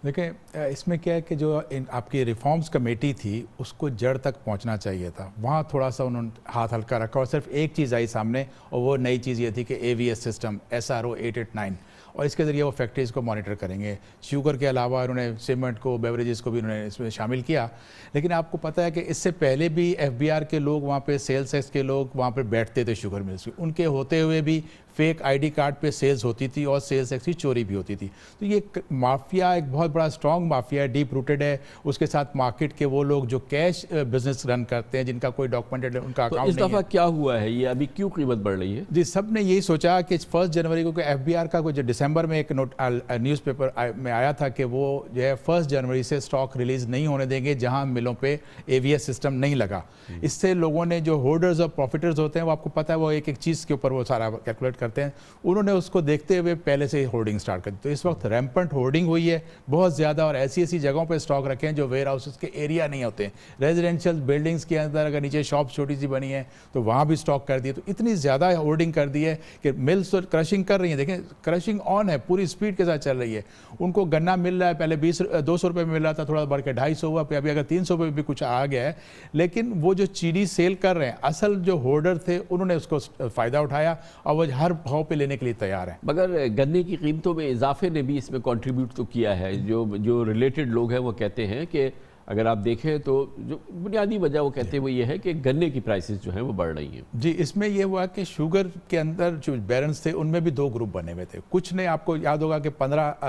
देखिए इसमें क्या है कि जो आपकी रिफॉर्म्स कमेटी थी उसको जड़ तक पहुंचना चाहिए था, वहाँ थोड़ा सा उन्होंने हाथ हल्का रखा और सिर्फ एक चीज़ आई सामने और वो नई चीज़ ये थी कि AVS सिस्टम SRO 889 और इसके ज़रिए वो फैक्ट्रीज़ को मॉनिटर करेंगे। शुगर के अलावा उन्होंने सीमेंट को, बेवरेजेस को भी उन्होंने इसमें शामिल किया। लेकिन आपको पता है कि इससे पहले भी FBR के लोग वहाँ पे सेल्स एक्स के लोग वहाँ पे बैठते थे शुगर मिल्स, उनके होते हुए भी फेक ID कार्ड पे सेल्स होती थी और सेल्स एक्स की चोरी भी होती थी। तो ये माफिया एक बहुत बड़ा स्ट्रॉन्ग माफिया है, डीप रूटेड है। उसके साथ मार्केट के वो लोग जो कैश बिजनेस रन करते हैं, जिनका कोई डॉक्यूमेंटेड उनका अकाउंट नहीं है। इस दफ़ा क्या हुआ है, ये अभी क्यों कीमत बढ़ रही है? जी, सब ने यही सोचा कि 1 जनवरी को FBR का कुछ दिसंबर में एक न्यूज़पेपर में आया था कि वो जो है 1 जनवरी से स्टॉक रिलीज नहीं होने देंगे जहां मिलों पे AVS सिस्टम नहीं लगा। इससे लोगों ने जो होल्डर्स और प्रॉफिटर्स होते हैं वो आपको पता है वो एक एक चीज़ के ऊपर वो सारा कैलकुलेट करते हैं, उन्होंने उसको देखते हुए पहले से ही होर्डिंग स्टार्ट कर दी। तो इस वक्त रैम्पेंट होर्डिंग हुई है बहुत ज़्यादा, और ऐसी ऐसी जगहों पर स्टॉक रखे हैं जो वेयर हाउसेस के एरिया नहीं होते हैं। रेजिडेंशियल बिल्डिंग्स के अंदर अगर नीचे शॉप छोटी सी बनी है तो वहाँ भी स्टॉक कर दिए। तो इतनी ज़्यादा होर्डिंग कर दी है कि मिल्स तो क्रशिंग कर रही है, देखें क्रशिंग ऑन है, पूरी स्पीड के साथ चल रही है। उनको गन्ना मिल रहा है, पहले 200 रुपये में मिल रहा था, थोड़ा बढ़ के 250 हुआ, अभी अगर 300 रुपये भी कुछ आ गया है। लेकिन वो जो चीनी सेल कर रहे हैं, असल जो होर्डर थे उन्होंने उसको फ़ायदा उठाया और वो हर भाव पे लेने के लिए तैयार है। मगर गन्ने की कीमतों में इजाफे ने भी इसमें कंट्रीब्यूट तो किया है। जो रिलेटेड लोग हैं वो कहते हैं कि अगर आप देखें तो जो बुनियादी वजह वो कहते हैं वो ये है कि गन्ने की प्राइसेस जो हैं वो बढ़ रही हैं। जी, इसमें ये हुआ कि शुगर के अंदर जो बैरन्स थे उनमें भी 2 ग्रुप बने हुए थे। कुछ ने, आपको याद होगा कि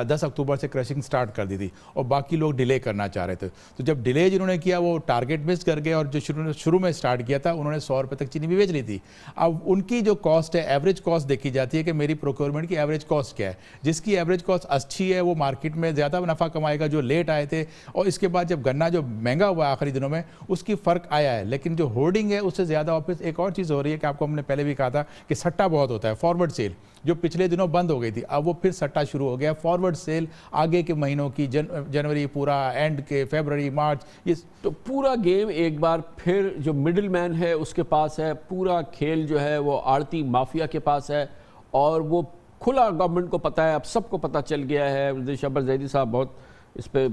10 अक्टूबर से क्रशिंग स्टार्ट कर दी थी और बाकी लोग डिले करना चाह रहे थे। तो जब डिले जिन्होंने किया वो टारगेट मिस कर गए, और जो शुरू में स्टार्ट किया था उन्होंने 100 रुपये तक चीनी भी बेच ली थी। अब उनकी जो कॉस्ट है, एवरेज कॉस्ट देखी जाती है कि मेरी प्रोक्योरमेंट की एवरेज कॉस्ट क्या है। जिसकी एवरेज कॉस्ट अच्छी है वो मार्केट में ज़्यादा नफ़ा कमाएगा, जो लेट आए थे। और इसके बाद जब गन्ना जो महंगा हुआ आखिरी दिनों में, उसकी फ़र्क आया है। लेकिन जो होर्डिंग है उससे ज़्यादा ऑफिस एक और चीज़ हो रही है कि आपको हमने पहले भी कहा था कि सट्टा बहुत होता है। फॉरवर्ड सेल जो पिछले दिनों बंद हो गई थी, अब वो फिर सट्टा शुरू हो गया। फॉरवर्ड सेल आगे के महीनों की, जनवरी पूरा, एंड के फरवरी, मार्च, ये तो पूरा गेम एक बार फिर जो मिडिल मैन है उसके पास है। पूरा खेल जो है वो आड़ती माफिया के पास है, और वो खुला गवर्नमेंट को पता है, अब सबको पता चल गया है। शब्बर जैदी साहब बहुत इस पे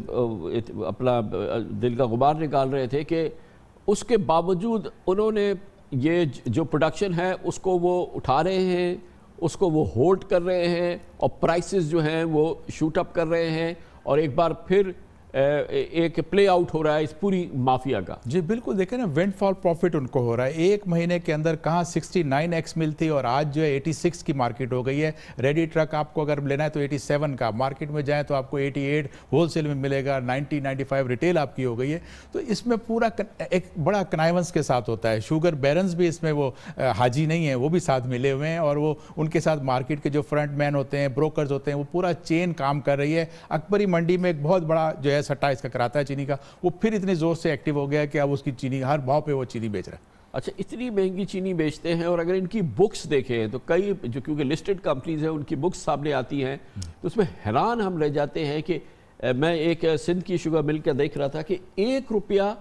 अपना दिल का गुबार निकाल रहे थे कि उसके बावजूद उन्होंने ये जो प्रोडक्शन है उसको वो उठा रहे हैं, उसको वो होल्ड कर रहे हैं, और प्राइसेस जो हैं वो शूट अप कर रहे हैं, और एक बार फिर एक प्ले आउट हो रहा है इस पूरी माफिया का। जी बिल्कुल, देखें ना, विंडफॉल प्रॉफिट उनको हो रहा है। एक महीने के अंदर कहाँ 69x मिल थी और आज जो है 86 की मार्केट हो गई है। रेडी ट्रक आपको अगर लेना है तो 87 का, मार्केट में जाए तो आपको 88 होलसेल में मिलेगा, 90-95 रिटेल आपकी हो गई है। तो इसमें पूरा एक बड़ा कनाइवेंस के साथ होता है। शुगर बैरन्स भी इसमें वो हाजी नहीं है, वो भी साथ मिले हुए हैं, और वो उनके साथ मार्केट के जो फ्रंट मैन होते हैं, ब्रोकर्स होते हैं, वो पूरा चेन काम कर रही है। अकबरी मंडी में एक बहुत बड़ा जो है सट्टा इसका कराता है चीनी का, वो फिर इतने जोर से एक्टिव हो गया कि अब उसकी चीनी हर भाव पे वो चीनी बेच रहा है। अच्छा, इतनी महंगी चीनी बेचते हैं, और अगर इनकी बुक्स देखें तो कई जो क्योंकि लिस्टेड कंपनीज हैं उनकी बुक्स सामने आती हैं, तो उसमें हैरान हम रह जाते हैं कि मैं एक सिंध की शुगर मिल का देख रहा था कि ₹1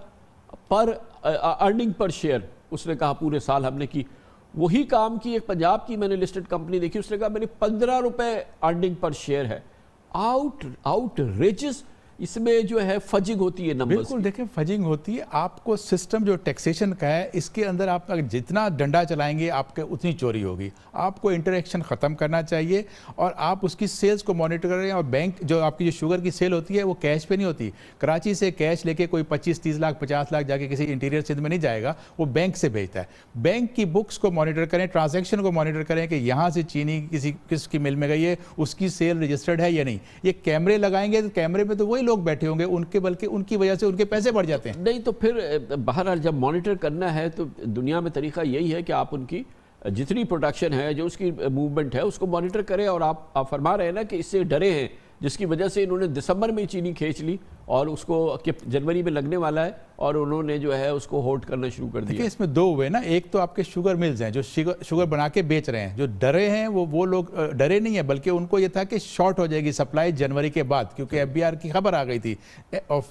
पर अर्निंग पर शेयर उसने कहा पूरे साल हमने की। वही काम की एक पंजाब की मैंने लिस्टेड कंपनी देखी, उसने कहा मेरी ₹15 अर्निंग पर शेयर है। आउटरेजियस इसमें जो है फजिंग होती है नंबर्स। बिल्कुल, देखिए फजिंग होती है। आपको सिस्टम जो टैक्सेशन का है इसके अंदर आप जितना डंडा चलाएंगे आपके उतनी चोरी होगी। आपको इंटरेक्शन ख़त्म करना चाहिए, और आप उसकी सेल्स को मॉनिटर करें। और बैंक जो आपकी जो शुगर की सेल होती है वो कैश पे नहीं होती। कराची से कैश लेके कोई 25-30 लाख 50 लाख जाके किसी इंटीरियर सिंध में नहीं जाएगा, वो बैंक से भेजता है। बैंक की बुक्स को मॉनिटर करें, ट्रांजेक्शन को मॉनिटर करें कि यहाँ से चीनी किसकी मिल में गई है, उसकी सेल रजिस्टर्ड है या नहीं। ये कैमरे लगाएंगे तो कैमरे में तो वही लोग बैठे होंगे, उनके बल्कि उनकी वजह से उनके पैसे बढ़ जाते हैं। नहीं तो फिर बहरहाल जब मॉनिटर करना है तो दुनिया में तरीका यही है कि आप उनकी जितनी प्रोडक्शन है, जो उसकी मूवमेंट है, उसको मॉनिटर करें। और आप फरमा रहे हैं ना कि इससे डरे हैं, जिसकी वजह से इन्होंने दिसंबर में चीनी खींच ली और उसको कि जनवरी में लगने वाला है, और उन्होंने जो है उसको होल्ड करना शुरू कर दिया। इसमें 2 हुए ना, एक तो आपके शुगर मिल्स हैं जो शुगर बना के बेच रहे हैं, जो डरे हैं वो लोग डरे नहीं है, बल्कि उनको ये था कि शॉर्ट हो जाएगी सप्लाई जनवरी के बाद, क्योंकि FBR की खबर आ गई थी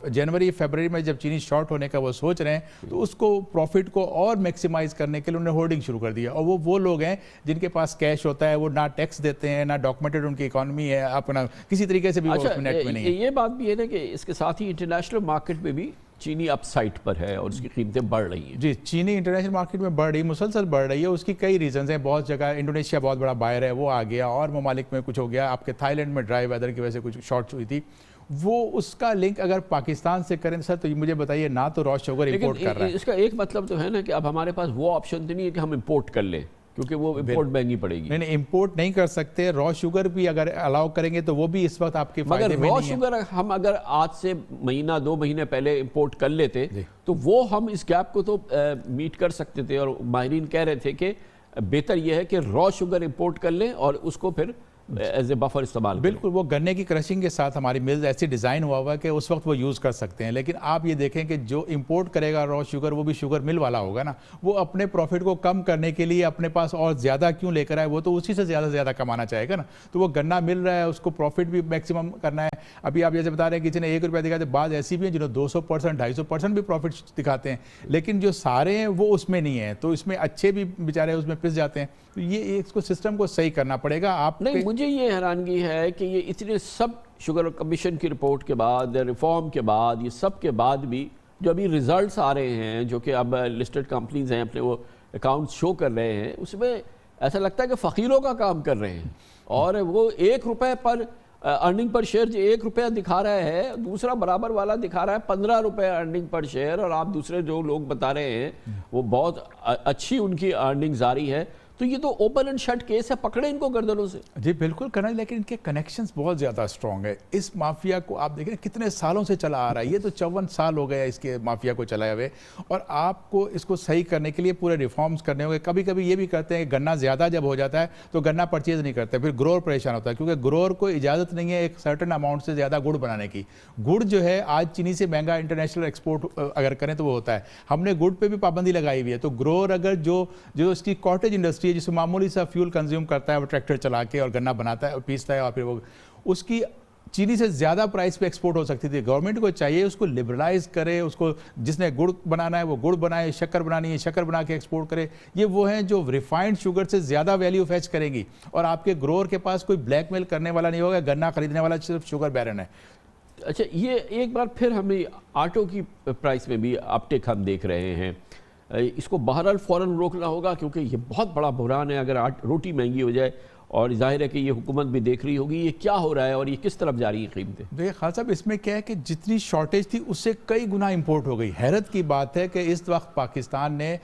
जनवरी फरवरी में जब चीनी शॉर्ट होने का वो सोच रहे हैं, तो उसको प्रॉफिट को और मैक्सिमाइज करने के लिए उन्होंने होल्डिंग शुरू कर दिया। और वो लोग हैं जिनके पास कैश होता है, वो ना टैक्स देते हैं, ना डॉक्यूमेंटेड उनकी इकॉनमी है, अपना किसी तरीके से भी अच्छा, नेट में नहीं है। ये बात भी है ना कि इसके साथ ही इंटरनेशनल मार्केट में भी चीनी अपसाइड पर है और उसकी कीमतें बढ़ रही हैं। जी, चीनी इंटरनेशनल मार्केट में बढ़ रही, मुसलसल बढ़ रही है। उसकी कई रीजंस हैं। बहुत जगह इंडोनेशिया बहुत बड़ा बायर है, वो आ गया, और ममालिक में कुछ हो गया। आपके थाईलैंड में ड्राई वेदर की वजह से कुछ शॉर्ट हुई थी। वो उसका लिंक अगर पाकिस्तान से करें सर, तो मुझे बताइए, ना तो रॉ शुगर इंपोर्ट कर रहा है। इसका एक मतलब तो है ना कि अब हमारे पास वो ऑप्शन तो नहीं है कि हम इंपोर्ट कर लें, क्योंकि वो इंपोर्ट महंगी पड़ेगी। नहीं, इंपोर्ट नहीं कर सकते। रॉ शुगर भी अगर अलाउ करेंगे तो वो भी इस वक्त आपके फायदे में नहीं है। मगर रॉ शुगर हम अगर आज से 1-2 महीने पहले इंपोर्ट कर लेते तो वो हम इस गैप को तो मीट कर सकते थे। और माहिरीन कह रहे थे कि बेहतर यह है कि रॉ शुगर इंपोर्ट कर लें और उसको फिर एज ए बफर इस्तेमाल। बिल्कुल, वो गन्ने की क्रशिंग के साथ हमारी मिल्स ऐसी डिज़ाइन हुआ है कि उस वक्त वो यूज़ कर सकते हैं। लेकिन आप ये देखें कि जो इंपोर्ट करेगा रॉ शुगर, वो भी शुगर मिल वाला होगा ना, वो अपने प्रॉफिट को कम करने के लिए अपने पास और ज़्यादा क्यों लेकर आए, वो तो उसी से ज़्यादा कमाना चाहेगा ना। तो वो गन्ना मिल रहा है, उसको प्रॉफिट भी मैक्सिमम करना है। अभी आप जैसे बता रहे हैं किसी ने 1 रुपया दिखाते, बाद ऐसी भी हैं जिन्होंने 200%, 250% भी प्रॉफिट दिखाते हैं, लेकिन जो सारे हैं वो उसमें नहीं है, तो इसमें अच्छे भी बेचारे उसमें पिस जाते हैं। तो ये इसको सिस्टम को सही करना पड़ेगा। आप नहीं, मुझे ये हैरानगी है कि ये इतने सब शुगर कमीशन की रिपोर्ट के बाद, रिफॉर्म के बाद, ये सब के बाद भी जो अभी रिजल्ट्स आ रहे हैं, जो कि अब लिस्टेड कंपनीज हैं अपने वो अकाउंट्स शो कर रहे हैं, उसमें ऐसा लगता है कि फ़कीरों का काम कर रहे हैं। और वो 1 रुपये पर अर्निंग पर शेयर 1 रुपया दिखा रहा है, दूसरा बराबर वाला दिखा रहा है 15 रुपये अर्निंग पर शेयर, और आप दूसरे जो लोग बता रहे हैं वो बहुत अच्छी उनकी अर्निंग जारी है। तो ये तो ओपन एंड शट केस है, पकड़े इनको गर्दनों से। जी बिल्कुल करना, लेकिन इनके कनेक्शंस बहुत ज़्यादा स्ट्रॉन्ग है। इस माफिया को आप देखें कितने सालों से चला आ रहा है, ये तो 54 साल हो गया इसके माफिया को चलाए हुए, और आपको इसको सही करने के लिए पूरे रिफॉर्म्स करने होंगे। कभी कभी ये भी करते हैं कि गन्ना ज़्यादा जब हो जाता है तो गन्ना परचेज नहीं करते, फिर ग्रोअर परेशान होता है, क्योंकि ग्रोअर को इजाज़त नहीं है एक सर्टन अमाउंट से ज़्यादा गुड़ बनाने की। गुड़ जो है आज चीनी से महंगा इंटरनेशनल एक्सपोर्ट अगर करें तो वो होता है। हमने गुड़ पे भी पाबंदी लगाई हुई है। तो ग्रोअर अगर जो इसकी कॉटेज इंडस्ट्री है, जिसमें मामूली सा फ्यूल कंज्यूम करता है, वो ट्रैक्टर चला के और गन्ना बनाता है, पीसता है, और फिर वो उसकी चीनी से ज़्यादा प्राइस पे एक्सपोर्ट हो सकती थी। गवर्नमेंट को चाहिए उसको लिबरलाइज करे, उसको जिसने गुड़ बनाना है वो गुड़ बनाए, शक्कर बनानी है शक्कर बना के एक्सपोर्ट करे। ये वो हैं जो रिफाइंड शुगर से ज़्यादा वैल्यू फैच करेंगी, और आपके ग्रोअर के पास कोई ब्लैकमेल करने वाला नहीं होगा, गन्ना खरीदने वाला सिर्फ शुगर बैरन है। अच्छा, ये एक बार फिर हमें आटो की प्राइस में भी अपटेक हम देख रहे हैं। इसको बहरहाल फ़ौरन रोकना होगा, क्योंकि ये बहुत बड़ा बुहरान है। अगर रोटी महंगी हो जाए, और जाहिर है कि ये हुकूमत भी देख रही होगी ये क्या हो रहा है और ये किस तरफ जा रही है कीमतें। देखिए खान साहब, इसमें क्या है कि जितनी शॉर्टेज थी उससे कई गुना इंपोर्ट हो गई। हैरत की बात है कि इस वक्त पाकिस्तान ने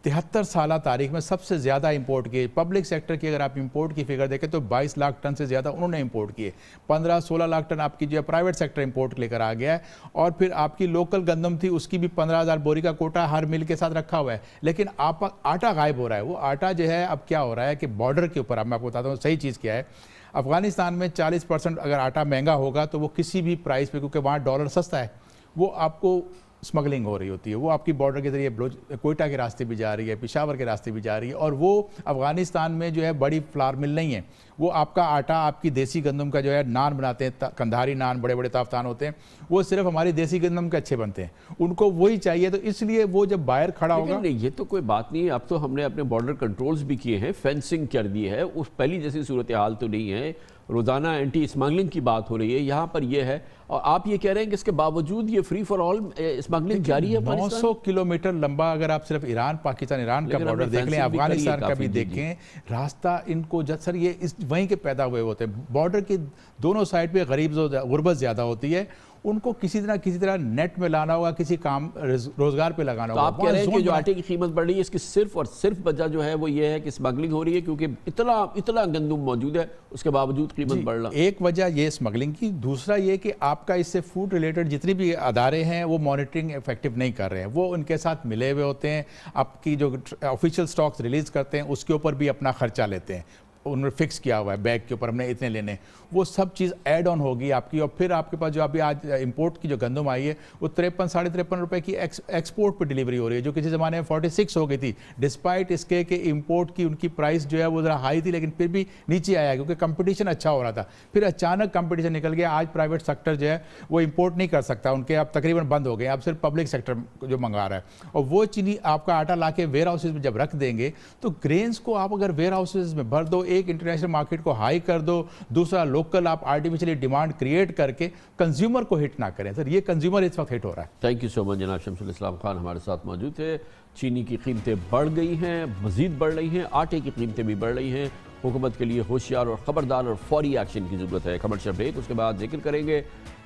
73 साल तारीख में सबसे ज़्यादा इंपोर्ट किए। पब्लिक सेक्टर की अगर आप इंपोर्ट की फिगर देखें तो 22 लाख टन से ज़्यादा उन्होंने इंपोर्ट किए। 15-16 लाख टन आपकी जो है प्राइवेट सेक्टर इंपोर्ट लेकर आ गया है। और फिर आपकी लोकल गंदम थी, उसकी भी 15,000 बोरी का कोटा हर मिल के साथ रखा हुआ है। लेकिन आप आटा गायब हो रहा है। वो आटा जो है अब क्या हो रहा है कि बॉर्डर के ऊपर, अब मैं आपको बताता हूँ सही चीज़ क्या है। अफगानिस्तान में 40% अगर आटा महंगा होगा तो वो किसी भी प्राइस पे, क्योंकि वहाँ डॉलर सस्ता है, वो आपको स्मगलिंग हो रही होती है। वो आपकी बॉर्डर के जरिए कोयटा के रास्ते भी जा रही है, पेशावर के रास्ते भी जा रही है। और वो अफगानिस्तान में जो है बड़ी फ्लावर मिल नहीं है। वो आपका आटा, आपकी देसी गंदम का जो है नान बनाते हैं, कंधारी नान, बड़े बड़े ताफ्तान होते हैं, वो सिर्फ हमारी देसी गंदम के अच्छे बनते हैं, उनको वही चाहिए। तो इसलिए वो जब बाहर खड़ा होगा, नहीं ये तो कोई बात नहीं है। अब तो हमने अपने बॉर्डर कंट्रोल्स भी किए हैं, फेंसिंग कर दी है, उस पहली जैसी सूरत हाल तो नहीं है। रोज़ाना एंटी स्मगलिंग की बात हो रही है, यहाँ पर ये है। और आप ये कह रहे हैं कि इसके बावजूद ये फ्री फॉर ऑल स्मगलिंग जारी है। 900 किलोमीटर लंबा अगर आप सिर्फ ईरान पाकिस्तान ईरान का बॉर्डर देख लें, अफगानिस्तान का भी देखें, रास्ता इनको सर ये इस वहीं के पैदा हुए होते हैं। बॉर्डर की दोनों साइड पे गुर्बत ज़्यादा होती है, उनको किसी तरह नेट में लाना होगा, किसी काम रोजगार पे लगाना होगा। आप कह रहे हैं कि जो आटे की कीमत बढ़ रही है इसकी सिर्फ और सिर्फ वजह जो है वो ये है कि स्मगलिंग हो रही है, क्योंकि इतना गंदम मौजूद है, उसके बावजूद कीमत बढ़ रहा है। एक वजह ये स्मगलिंग की, दूसरा ये कि आपका इससे फूड रिलेटेड जितनी भी अदारे हैं वो मॉनिटरिंग इफेक्टिव नहीं कर रहे हैं। वो उनके साथ मिले हुए होते हैं, आपकी जो ऑफिशियल स्टॉक्स रिलीज करते हैं उसके ऊपर भी अपना खर्चा लेते हैं। उन्होंने फिक्स किया हुआ है, बैग के ऊपर हमने इतने लेने, वो सब चीज़ ऐड ऑन होगी आपकी। और फिर आपके पास जो अभी आज इंपोर्ट की जो गंदम आई है वो 53-53.5 रुपये की एक्सपोर्ट पर डिलीवरी हो रही है, जो किसी ज़माने में 46 हो गई थी। डिस्पाइट इसके कि इंपोर्ट की उनकी प्राइस जो है वो ज़रा हाई थी, लेकिन फिर भी नीचे आया क्योंकि कंपटीशन अच्छा हो रहा था। फिर अचानक कंपटीशन निकल गया। आज प्राइवेट सेक्टर जो है वो इंपोर्ट नहीं कर सकता, उनके अब तकरीबन बंद हो गए। अब सिर्फ पब्लिक सेक्टर जो मंगा रहा है। और वो चीनी आपका आटा ला के वेयर हाउसेज में जब रख देंगे तो ग्रेन्स को आप अगर वेयर हाउसेज में भर दो, एक इंटरनेशनल मार्केट को हाई कर दो, दूसरा लोकल आप आर्टिफिशियली डिमांड क्रिएट करके कंज्यूमर को हिट ना करें। सर ये कंज्यूमर इस वक्त हिट हो रहा है। थैंक यू सो मच जनाब शमसुल इस्लाम खान हमारे साथ मौजूद थे। चीनी की कीमतें बढ़ गई हैं, मजीद बढ़ रही हैं, आटे की कीमतें भी बढ़ रही हैं। हुकूमत के लिए होशियार और ख़बरदार और फौरी एक्शन की ज़रूरत है। कमर्शियल ब्रेक, उसके बाद जिक्र करेंगे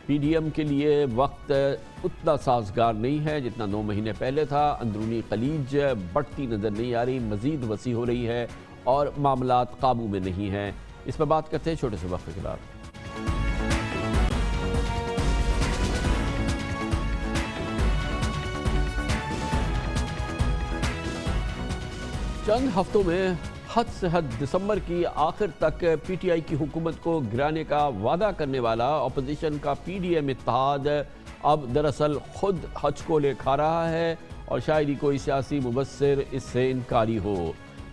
PDM के लिए वक्त उतना साजगार नहीं है जितना 9 महीने पहले था। अंदरूनी खलीज बढ़ती नज़र नहीं आ रही, मज़ीद वसी हो रही है और मामलात काबू में नहीं हैं। इस पर बात करते हैं छोटे से वक्त के बाद। चंद हफ्तों में हद से हद दिसंबर की आखिर तक पीटीआई की हुकूमत को गिराने का वादा करने वाला अपोजिशन का पीडीएम इत्तेहाद अब दरअसल खुद हचकोले खा रहा है और शायद ही कोई सियासी मुबस्सिर इससे इनकारी हो।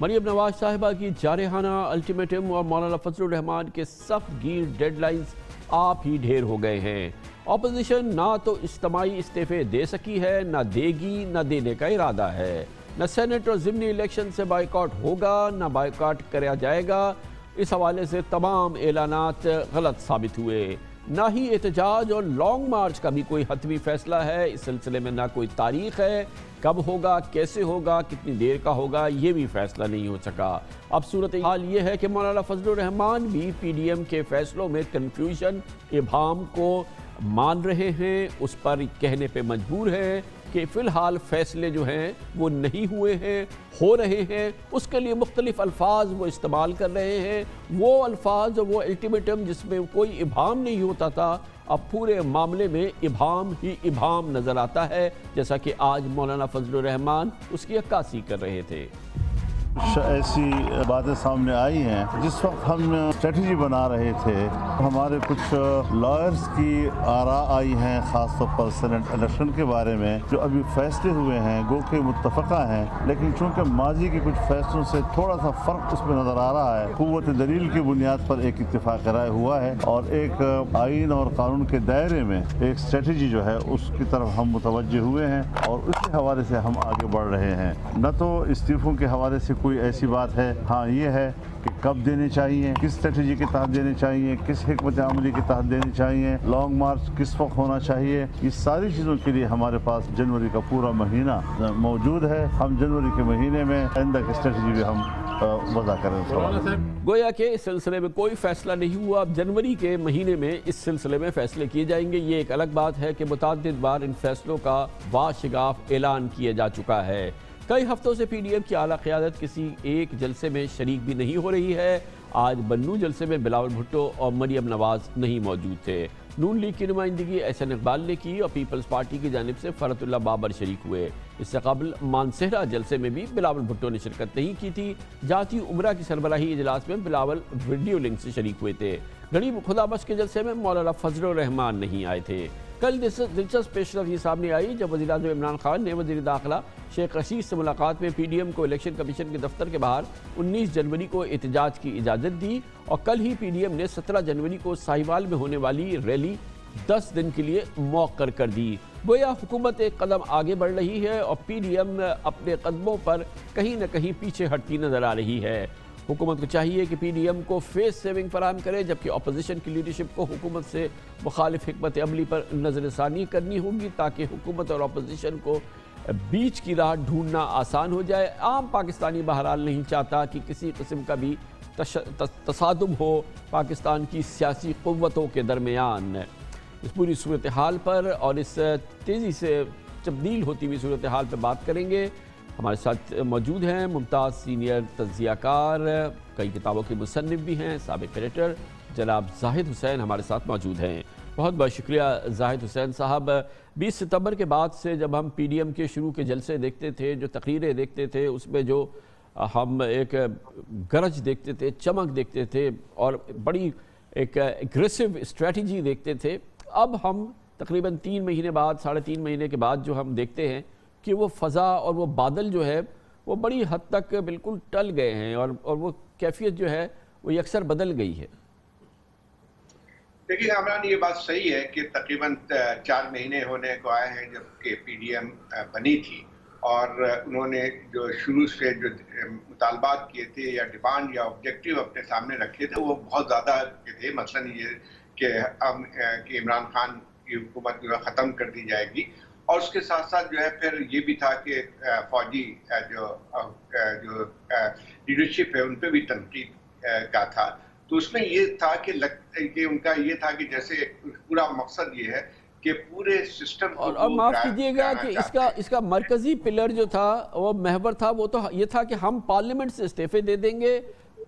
मरियम नवाज साहिबा की जारहाना अल्टीमेटम और मौलाना फजलुर रहमान के सख्त गिर डेडलाइंस आप ही ढेर हो गए हैं। अपोजिशन ना तो इज्तिमाई इस्तीफे दे सकी है, ना देगी, ना देने का इरादा है। न सेनेट और ज़िमनी इलेक्शन से बाइकआउट होगा, न बाइकआउट कराया जाएगा। इस हवाले से तमाम ऐलानात गलत साबित हुए। ना ही एहतजाज और लॉन्ग मार्च का भी कोई हतमी फैसला है। इस सिलसिले में ना कोई तारीख है, कब होगा, कैसे होगा, कितनी देर का होगा, ये भी फैसला नहीं हो सका। अब सूरत हाल ये है कि मौलाना फजलुर रहमान भी पीडीएम के फैसलों में कन्फ्यूजन, इबाहम को मान रहे हैं, उस पर कहने पे मजबूर हैं कि फ़िलहाल फ़ैसले जो हैं वो नहीं हुए हैं, हो रहे हैं। उसके लिए मुख्तलिफ अल्फाज वो इस्तेमाल कर रहे हैं। वो अल्फाज, वो अल्टीमेटम जिसमें कोई इबाहम नहीं होता था, अब पूरे मामले में इबाहम ही इबाहम नज़र आता है, जैसा कि आज मौलाना फजलुर रहमान उसकी अक्कासी कर रहे थे। ऐसी बातें सामने आई हैं। जिस वक्त हम स्ट्रेटजी बना रहे थे, हमारे कुछ लॉयर्स की आरा आई हैं, ख़ासतौर पर सेनेट इलेक्शन के बारे में, जो अभी फैसले हुए हैं गो के मुत्तफ़क़ा हैं, लेकिन चूँकि माजी के कुछ फैसलों से थोड़ा सा फ़र्क उसमें नज़र आ रहा है। क़ुव्वत दलील की बुनियाद पर एक इत्तिफ़ाक़ राय हुआ है और एक आइन और कानून के दायरे में एक स्ट्रेटजी जो है उसकी तरफ हम मुतवज्जे हुए हैं और उसके हवाले से हम आगे बढ़ रहे हैं। न तो इस्तीफ़ों के हवाले से कोई ऐसी बात है, हाँ ये है कि कब देने चाहिए, किस स्ट्रेटजी के तहत देने चाहिए, किस हिकमत अमली के तहत देने चाहिए, लॉन्ग मार्च किस वक्त होना चाहिए, ये सारी चीज़ों के लिए हमारे पास जनवरी का पूरा महीना मौजूद है। हम जनवरी के महीने में आइंदा की स्ट्रेटजी भी हम वज़ा करें। गोया के इस सिलसिले में कोई फैसला नहीं हुआ। अब जनवरी के महीने में इस सिलसिले में फैसले किए जाएंगे। ये एक अलग बात है कि मुतअद्दिद बार इन फैसलों का वाशिगाफ ऐलान किया जा चुका है। कई हफ्तों से पीडीएम की आला क़यादत किसी एक जलसे में शरीक भी नहीं हो रही है। आज बन्नू जलसे में बिलावल भुट्टो और मरियम नवाज नहीं मौजूद थे। नून लीग की नुमाइंदगी एहसन इकबाल ने की और पीपल्स पार्टी की जानिब से फरतुल्ला बाबर शरीक हुए। इससे कबल मानसेहरा जलसे में भी बिलावल भुट्टो ने शिरकत नहीं की थी। जाती उमरा की सरबराही इजलास में बिलावल वीडियो लिंक से शरीक हुए थे। गरीब खुदाबख्श के जलसे में मौलाना फजलुर रहमान नहीं आए थे। कल दिलचस्प पेशरफ ये सामने आई जब वज़ीर-ए-आज़म इमरान खान ने वज़ीर दाखिला शेख रशीद से मुलाकात में पीडीएम को इलेक्शन कमीशन के दफ्तर के बाहर 19 जनवरी को एहतजाज की इजाज़त दी और कल ही पीडीएम ने 17 जनवरी को साहिवाल में होने वाली रैली 10 दिन के लिए मौक़र कर दी। गोया हुकूमत एक कदम आगे बढ़ रही है और पीडीएम अपने कदमों पर कहीं न कहीं पीछे हटती नज़र आ रही है। हुकूमत को चाहिए कि पीडीएम को फेस सेविंग फराहम करे, जबकि अपोजिशन की लीडरशिप को हुकूमत से मुखालिफ हिकमत अमली पर नज़रसानी करनी होगी ताकि हुकूमत और अपोजिशन को बीच की राह ढूंढना आसान हो जाए। आम पाकिस्तानी बहरहाल नहीं चाहता कि किसी किस्म का भी तसादुम हो पाकिस्तान की सियासी क़ुव्वतों के दरमियान। इस पूरी सूरत हाल पर और इस तेज़ी से तब्दील होती हुई सूरत हाल पर बात करेंगे। हमारे साथ मौजूद हैं मुमताज़ सीनियर तज्ज़ियाकार, कई किताबों के मुसन्निफ़ भी हैं, साबिक़ एडिटर जनाब जाहिद हुसैन हमारे साथ मौजूद हैं। बहुत बहुत शुक्रिया जाहिद हुसैन साहब। 20 सितंबर के बाद से जब हम पीडीएम के शुरू के जलसे देखते थे, जो तकरीरें देखते थे, उसमें जो हम एक गरज देखते थे, चमक देखते थे और बड़ी एक एग्रेसिव स्ट्रेटजी देखते थे, अब हम तकरीबन 3 महीने बाद, 3.5 महीने के बाद जो हम देखते हैं कि वो फ़ज़ा और वो बादल जो है वो बड़ी हद तक बिल्कुल टल गए हैं और वो कैफियत जो है वो अक्सर बदल गई है। देखिए कामरान, ये बात सही है कि तकरीबन 4 महीने होने को आए हैं जबकि पीडीएम बनी थी और उन्होंने जो शुरू से जो मुतालबात किए थे या डिमांड या ऑब्जेक्टिव अपने सामने रखे थे वो बहुत ज़्यादा थे। मसलन ये कि इमरान खान की हुकूमत जो है ख़त्म कर दी जाएगी और उसके साथ साथ जो है फिर ये भी था कि फौजी जो लीडरशिप है उन पर भी तनकीद का था। तो उसमें ये था कि उनका ये था कि जैसे पूरा मकसद ये है कि पूरे सिस्टम और माफ़ कीजिएगा कि इसका मरकजी पिलर जो था वो महवर था, वो तो ये था कि हम पार्लियामेंट से इस्तीफे दे देंगे।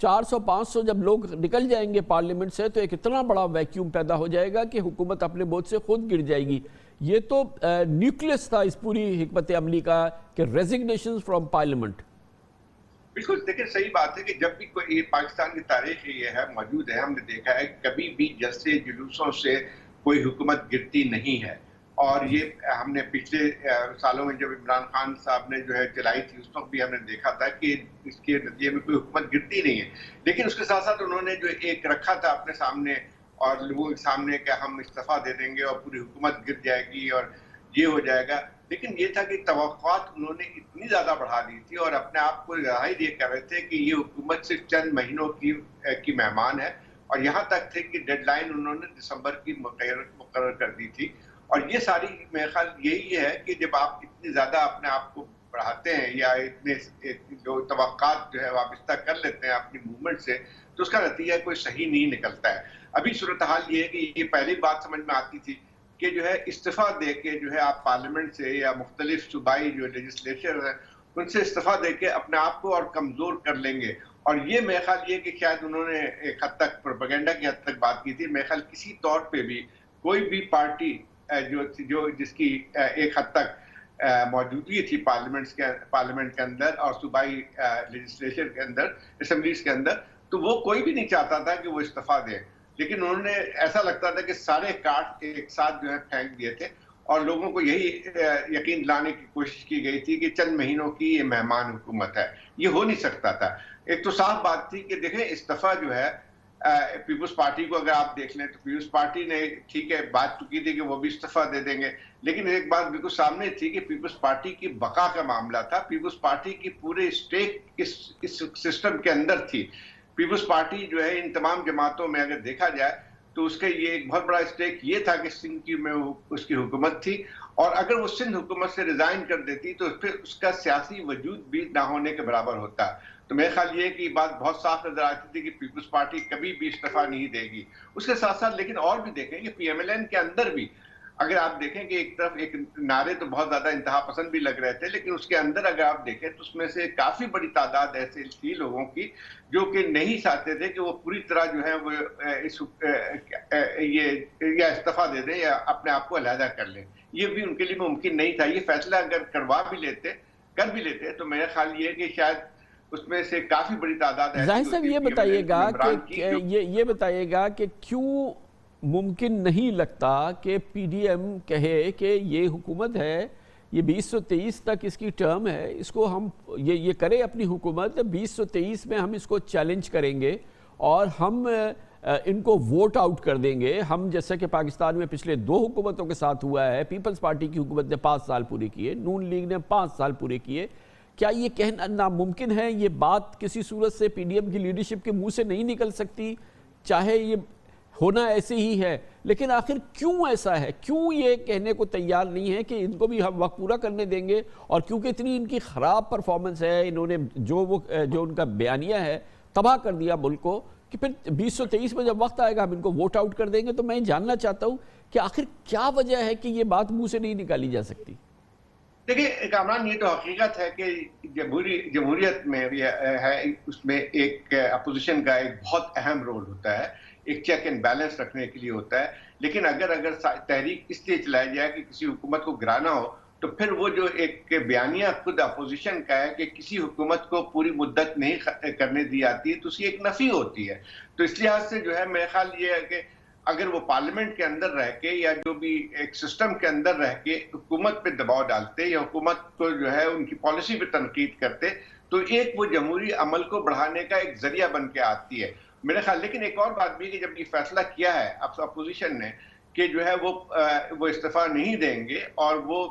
400-500 जब लोग निकल जाएंगे पार्लियामेंट से तो एक इतना बड़ा वैक्यूम पैदा हो जाएगा कि हुकूमत अपने बोझ से खुद गिर जाएगी। ये तो न्यूक्लियस था इस पूरी हिकमत अमली का कि रेजिग्नेशन फ्रॉम पार्लियामेंट। बिल्कुल, देखिए सही बात है कि जब भी कोई पाकिस्तान की तारीख ये है मौजूद है, हमने देखा है कभी भी जैसे जुलूसों से कोई हुकूमत गिरती नहीं है। और ये हमने पिछले सालों में जब इमरान खान साहब ने जो है चलाई थी उस वक्त भी हमने देखा था कि इसके नतीजे में कोई हुकूमत गिरती नहीं है। लेकिन उसके साथ साथ उन्होंने जो एक रखा था अपने सामने और लोगों के सामने कि हम इस्तीफा दे देंगे और पूरी हुकूमत गिर जाएगी और ये हो जाएगा। लेकिन ये था कि तवक्कुआत उन्होंने इतनी ज्यादा बढ़ा दी थी और अपने आप को राय ये कर रहे थे कि ये हुकूमत सिर्फ चंद महीनों की मेहमान है और यहाँ तक थे कि डेडलाइन उन्होंने दिसंबर की मुकर्रर कर दी थी। और ये सारी मेरे ख्याल यही है कि जब आप इतनी ज्यादा अपने आप को बढ़ाते हैं या इतने जो तवक्कुआत जो है वाबस्ता कर लेते हैं अपनी मूवमेंट से, तो उसका नतीजा कोई सही नहीं निकलता है। अभी सूरत हाल ये है कि ये पहली बात समझ में आती थी कि जो है इस्तीफा दे के जो है आप पार्लियामेंट से या मुख्तलिफ सूबाई जो लेजिस्लेचर है उनसे इस्तीफा दे के अपने आप को और कमजोर कर लेंगे। और ये मेरे ख्याल ये कि शायद उन्होंने एक हद तक प्रोपेगेंडा की हद तक बात की थी। मेरे ख्याल किसी तौर पे भी कोई भी पार्टी जो जिसकी एक हद तक मौजूदगी थी पार्लियामेंट के अंदर और सूबाई लेजिस्लेचर के अंदर, असेंबलीज के अंदर, तो वो कोई भी नहीं चाहता था कि वो इस्तीफा दे। लेकिन उन्होंने ऐसा लगता था कि सारे कार्ड एक साथ जो है फेंक दिए थे और लोगों को यही यकीन दिलाने की कोशिश की गई थी कि चंद महीनों की ये मेहमान हुकूमत है। ये हो नहीं सकता था। एक तो साफ बात थी कि देखें इस्तीफा जो है पीपुल्स पार्टी को अगर आप देख लें तो पीपुल्स पार्टी ने ठीक है बात तो की थी कि वो भी इस्तीफा दे देंगे, लेकिन एक बात बिल्कुल सामने थी कि पीपुल्स पार्टी की बका का मामला था। पीपुल्स पार्टी की पूरे स्टेक इस सिस्टम के अंदर थी। पीपुल्स पार्टी जो है इन तमाम जमातों में अगर देखा जाए तो उसके ये एक बहुत बड़ा स्टेक ये था कि सिंध की में उसकी हुकूमत थी और अगर वो सिंध हुकूमत से रिजाइन कर देती तो फिर उसका सियासी वजूद भी ना होने के बराबर होता। तो मेरे ख्याल ये कि बात बहुत साफ नजर आती थी कि पीपुल्स पार्टी कभी भी इस्तीफा नहीं देगी। उसके साथ साथ लेकिन और भी देखें कि पीएमएलएन के अंदर भी अगर आप देखें कि एक तरफ एक नारे तो बहुत ज्यादा इंतहा पसंद भी लग रहे थे, लेकिन उसके अंदर अगर आप देखें तो उसमें से काफी बड़ी तादाद ऐसे थी लोगों की जो कि नहीं चाहते थे कि वो पूरी तरह जो है वो या इस्तीफा दे दें या अपने आप को अलहदा कर लें। ये भी उनके लिए मुमकिन नहीं था। ये फैसला अगर कर भी लेते तो मेरा ख्याल ये कि शायद उसमें से काफी बड़ी तादाद जाहिर साहब ये बताइएगा कि क्यों मुमकिन नहीं लगता कि पीडीएम कहे कि ये हुकूमत है, ये 2023 तक इसकी टर्म है, इसको हम ये करे अपनी हुकूमत, 2023 में हम इसको चैलेंज करेंगे और हम इनको वोट आउट कर देंगे। हम जैसे कि पाकिस्तान में पिछले 2 हुकूमतों के साथ हुआ है, पीपल्स पार्टी की हुकूमत ने 5 साल पूरे किए, नून लीग ने 5 साल पूरे किए। क्या ये कहना नामुमकिन है? ये बात किसी सूरत से पीडीएम की लीडरशिप के मुंह से नहीं निकल सकती, चाहे ये होना ऐसे ही है, लेकिन आखिर क्यों ऐसा है? क्यों ये कहने को तैयार नहीं है कि इनको भी हम वक्त पूरा करने देंगे? और क्योंकि इतनी इनकी ख़राब परफॉर्मेंस है, इन्होंने जो उनका बयानिया है तबाह कर दिया मुल्क को, कि फिर 2023 में जब वक्त आएगा हम इनको वोट आउट कर देंगे। तो मैं जानना चाहता हूँ कि आखिर क्या वजह है कि ये बात मुँह से नहीं निकाली जा सकती? देखिए कामरान, ये तो हकीकत है कि जमहूरियत में है, उसमें एक अपोजिशन का एक बहुत अहम रोल होता है, एक चेक एंड बैलेंस रखने के लिए होता है। लेकिन अगर तहरीक इसलिए चलाई जाए कि किसी हुकूमत को गिराना हो, तो फिर वो जो एक बयानिया खुद अपोजिशन का है कि किसी हुकूमत को पूरी मुद्दत नहीं करने दी जाती है, तो उसकी एक नफी होती है। तो इस लिहाज से जो है मेरा ख्याल ये है कि अगर वो पार्लियामेंट के अंदर रह के या जो भी एक सिस्टम के अंदर रह के हुकूमत पे दबाव डालते या हुकूमत को जो है उनकी पॉलिसी पे तनकीद करते, तो एक वो जमहूरी अमल को बढ़ाने का एक जरिया बन के आती है मेरे ख्याल। लेकिन एक और बात भी कि जब ये फैसला किया है अब अपोजिशन ने कि जो है वो इस्तीफा नहीं देंगे और वो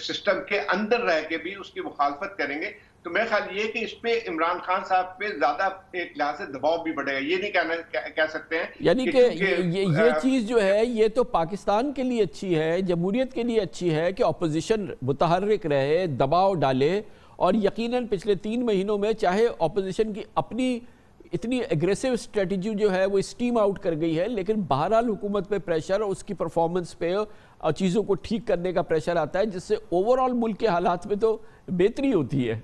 सिस्टम के अंदर रह के भी उसकी मुखालफत करेंगे, तो मेरा ख्याल ये कि इस पे इमरान खान साहब पे ज्यादा एक लिहाज से दबाव भी बढ़ेगा। ये नहीं कह सकते हैं यानी कि ये चीज़ जो है ये तो पाकिस्तान के लिए अच्छी है, जमहूरियत के लिए अच्छी है कि अपोजिशन मुतहर्रिक रहे, दबाव डाले। और यकीनन पिछले 3 महीनों में चाहे अपोजिशन की अपनी इतनी एग्रेसिव स्ट्रेटजी जो है वो स्टीम आउट कर गई है, लेकिन बहरहाल हुकूमत पे प्रेशर और उसकी परफॉर्मेंस पे और चीज़ों को ठीक करने का प्रेशर आता है, जिससे ओवरऑल मुल्क के हालात में तो बेहतरी होती है।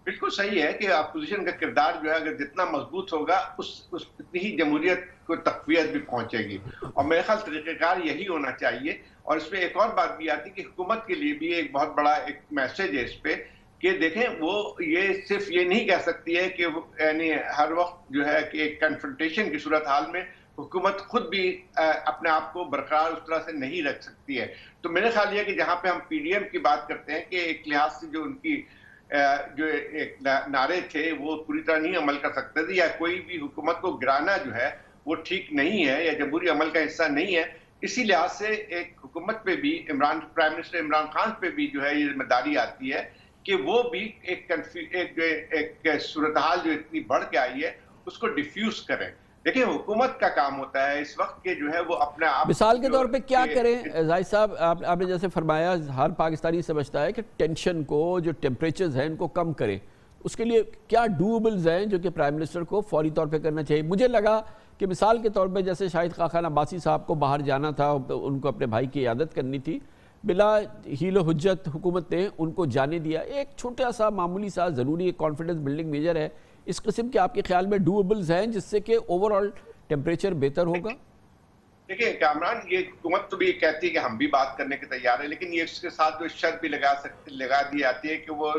बिल्कुल सही है कि अपोजिशन का किरदार जो है अगर जितना मजबूत होगा उतनी ही जमहूरियत को तक़वियत भी पहुंचेगी। और मेरे ख्याल तरीक़ेकार यही होना चाहिए। और इसमें एक और बात भी आती है कि हुकूमत के लिए भी एक बहुत बड़ा एक मैसेज है इस पे कि देखें वो ये सिर्फ ये नहीं कह सकती है कि यानी हर वक्त जो है कि एक कन्फ्रंटेशन की सूरत हाल में हुकूमत खुद भी अपने आप को बरकरार उस तरह से नहीं रख सकती है। तो मेरे ख्याल ये कि जहाँ पे हम पीडीएम की बात करते हैं कि एक लिहाज से जो उनकी जो एक नारे थे वो पूरी तरह नहीं अमल कर सकते थे, या कोई भी हुकूमत को गिराना जो है वो ठीक नहीं है या जमहूरी अमल का हिस्सा नहीं है। इसी लिहाज से एक हुकूमत पे भी प्राइम मिनिस्टर इमरान खान पे भी जो है ये जिम्मेदारी आती है कि वो भी एक सूरत हाल जो इतनी बढ़ के आई है उसको डिफ्यूज करें। देखिए हुकूमत का काम होता है इस वक्त के जो है वो अपने आप, मिसाल के तौर पे क्या करें जाहिद साहब, आपने जैसे फरमाया हर पाकिस्तानी समझता है कि टेंशन को, जो टेम्परेचर्स हैं इनको कम करें, उसके लिए क्या डूएबल्स हैं जो कि प्राइम मिनिस्टर को फौरी तौर पे करना चाहिए? मुझे लगा कि मिसाल के तौर पे जैसे शाहिद खान अब्बासी साहब को बाहर जाना था, उनको अपने भाई की इयादत करनी थी, बिला हीलो हुज्जत हुकूमत ने उनको जाने दिया। एक छोटा सा मामूली सा ज़रूरी कॉन्फिडेंस बिल्डिंग मेजर है, इस किस्म के आपके ख्याल में डूएबल्स हैं जिससे कि ओवरऑल टेम्परेचर बेहतर होगा? देखिए कामरान, ये हुकूमत तो भी कहती है कि हम भी बात करने के तैयार है, लेकिन ये इसके साथ जो शर्त भी लगा दी जाती है कि वो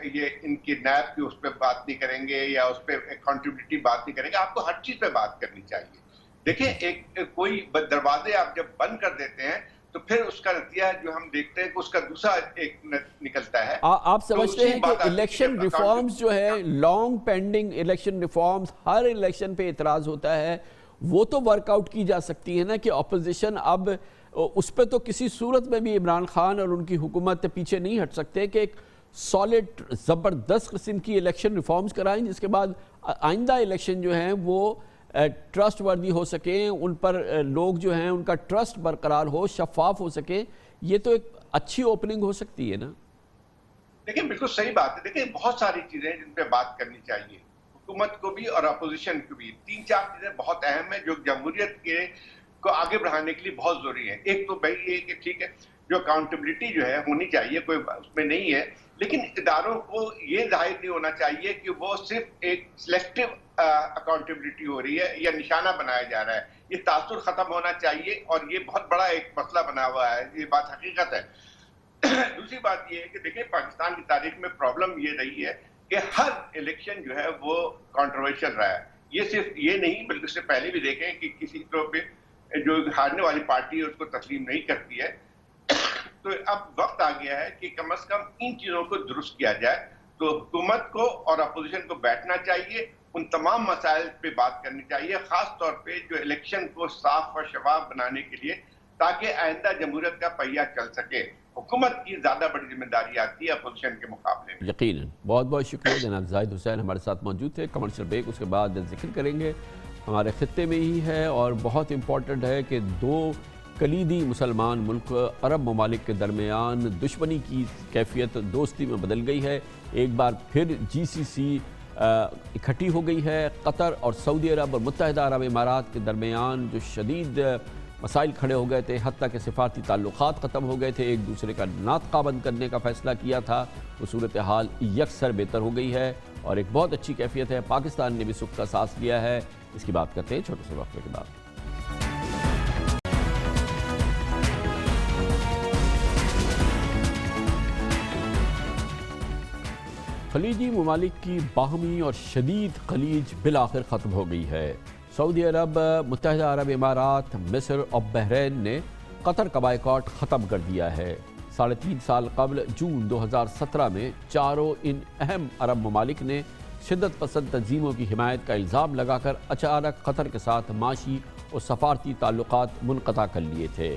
ये इनकी नैब की उस पर बात नहीं करेंगे या उस पर अकाउंटेबिलिटी बात नहीं करेंगे। आपको हर चीज पे बात करनी चाहिए। देखिए एक कोई दरवाजे आप जब बंद कर देते हैं तो फिर उसका नतीजा जो हम देखते हैं कि उसका दूसरा एक निकलता है। आप समझते हैं कि इलेक्शन रिफॉर्म्स जो है, लॉन्ग पेंडिंग इलेक्शन रिफॉर्म्स, हर इलेक्शन पे इतराज होता है, वो तो वर्कआउट की जा सकती है ना कि अपोजिशन अब उस पर तो किसी सूरत में भी इमरान खान और उनकी हुकूमत पीछे नहीं हट सकते कि एक सॉलिड ज़बरदस्त किस्म की इलेक्शन रिफॉर्म्स कराएं जिसके बाद आइंदा इलेक्शन जो हैं वो ट्रस्ट वर्दी हो सके, उन पर लोग जो हैं उनका ट्रस्ट बरकरार हो, शफाफ हो सके। ये तो एक अच्छी ओपनिंग हो सकती है ना? देखिए बिल्कुल सही बात है। देखिए बहुत सारी चीजें जिन पे बात करनी चाहिए हुकूमत को भी और अपोजिशन को भी। 3-4 चीजें बहुत अहम है जो जमहूरियत के को आगे बढ़ाने के लिए बहुत जरूरी है। एक तो भाई ये कि ठीक है जो अकाउंटेबिलिटी जो है होनी चाहिए, कोई उसमें नहीं है, लेकिन इदारों को ये जाहिर नहीं होना चाहिए कि वो सिर्फ एक सिलेक्टिव अकाउंटेबिलिटी हो रही है या निशाना बनाया जा रहा है। ये तासुर खत्म होना चाहिए और ये बहुत बड़ा एक मसला बना हुआ है, ये बात हकीकत है। दूसरी बात ये है कि देखिए पाकिस्तान की तारीख में प्रॉब्लम ये रही है कि हर इलेक्शन जो है वो कंट्रोवर्शियल रहा है। ये सिर्फ ये नहीं बल्कि उससे पहले भी देखें कि किसी तौर पे जो हारने वाली पार्टी है उसको तस्लीम नहीं करती है। तो अब वक्त आ गया है कि कम से कम इन चीजों को दुरुस्त किया जाए। तो हुकूमत को और अपोजिशन को बैठना चाहिए, उन तमाम मसाइल पे बात करनी चाहिए, खास तौर पे जो इलेक्शन को साफ और शफाफ बनाने के लिए, ताकि आइंदा जमहूरियत का पहिया चल सके। हुकूमत की ज्यादा बड़ी जिम्मेदारी आती है अपोजिशन के मुकाबले में। यकीनन। बहुत बहुत शुक्रिया जनाब जाहिद हुसैन हमारे साथ मौजूद थे। कमर्शियल ब्रेक, उसके बाद जिक्र करेंगे हमारे खित्ते में ही है और बहुत इम्पोर्टेंट है कि 2 कलीदी मुसलमान मुल्क अरब ममालिक के दरमियान दुश्मनी की कैफियत दोस्ती में बदल गई है। एक बार फिर GCC इकट्ठी हो गई है। कतर और सऊदी अरब और मुत्तहिदा अरब इमारात के दरमियान जो शदीद मसाइल खड़े हो गए थे, हत्ता के सिफारती ताल्लुकात ख़त्म हो गए थे, एक दूसरे का नातका बंद करने का फ़ैसला किया था, वो सूरत हाल यकसर बेहतर हो गई है और एक बहुत अच्छी कैफियत है। पाकिस्तान ने भी सुख का सांस लिया है। इसकी बात करते हैं छोटे से वक्फे के बाद। खलीजी ममालिक की बाहमी और शदीद खलीज बिलाखिर ख़त्म हो गई है। सऊदी अरब, मुत्तहिदा अरब इमारात, मिस्र और बहरीन ने कतर का बायकॉट ख़त्म कर दिया है। 3.5 साल कबल जून 2017 में चारों इन अहम अरब ममालिक ने शिद्दत पसंद तंजीमों की हिमायत का इल्ज़ाम लगाकर अचानक कतर के साथ माशी और सफारती ताल्लुकात मुनक़ता कर लिए थे।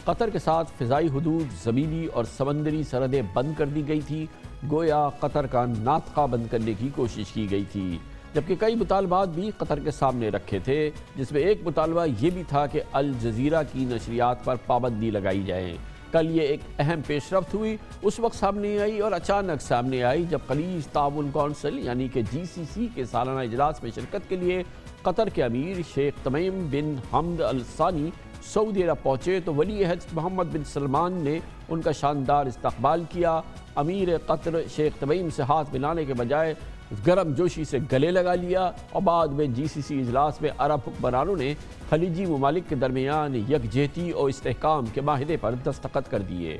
कतर के साथ फ़िज़ाई हदूद, ज़मीनी और समंदरी सरहदें बंद कर दी गई थी, गोया कतर का नातका बंद करने की कोशिश की गई थी। जबकि कई मुतालबात भी कतर के सामने रखे थे, जिसमें एक मुतालबा ये भी था कि अल जज़ीरा की नशरियात पर पाबंदी लगाई जाए। कल ये एक अहम पेशरफ्त हुई, उस वक्त सामने आई और अचानक सामने आई जब खलीज ताउन कौंसिल यानी कि GCC के सालाना इजलास में शिरकत के लिए कतर के अमीर शेख तमीम बिन हमद अल सानी सऊदी अरब पहुँचे तो वली अहद मोहम्मद बिन सलमान ने उनका शानदार इस्तकबाल किया। अमीर कतर शेख तमीम से हाथ मिलाने के बजाय गर्म जोशी से गले लगा लिया और बाद में GCC इजलास में अरब हुक्मरानों ने खलीजी ममालिक के दरमियान यकजहती और इस्तेहकाम के माहिदे पर दस्तखत कर दिए।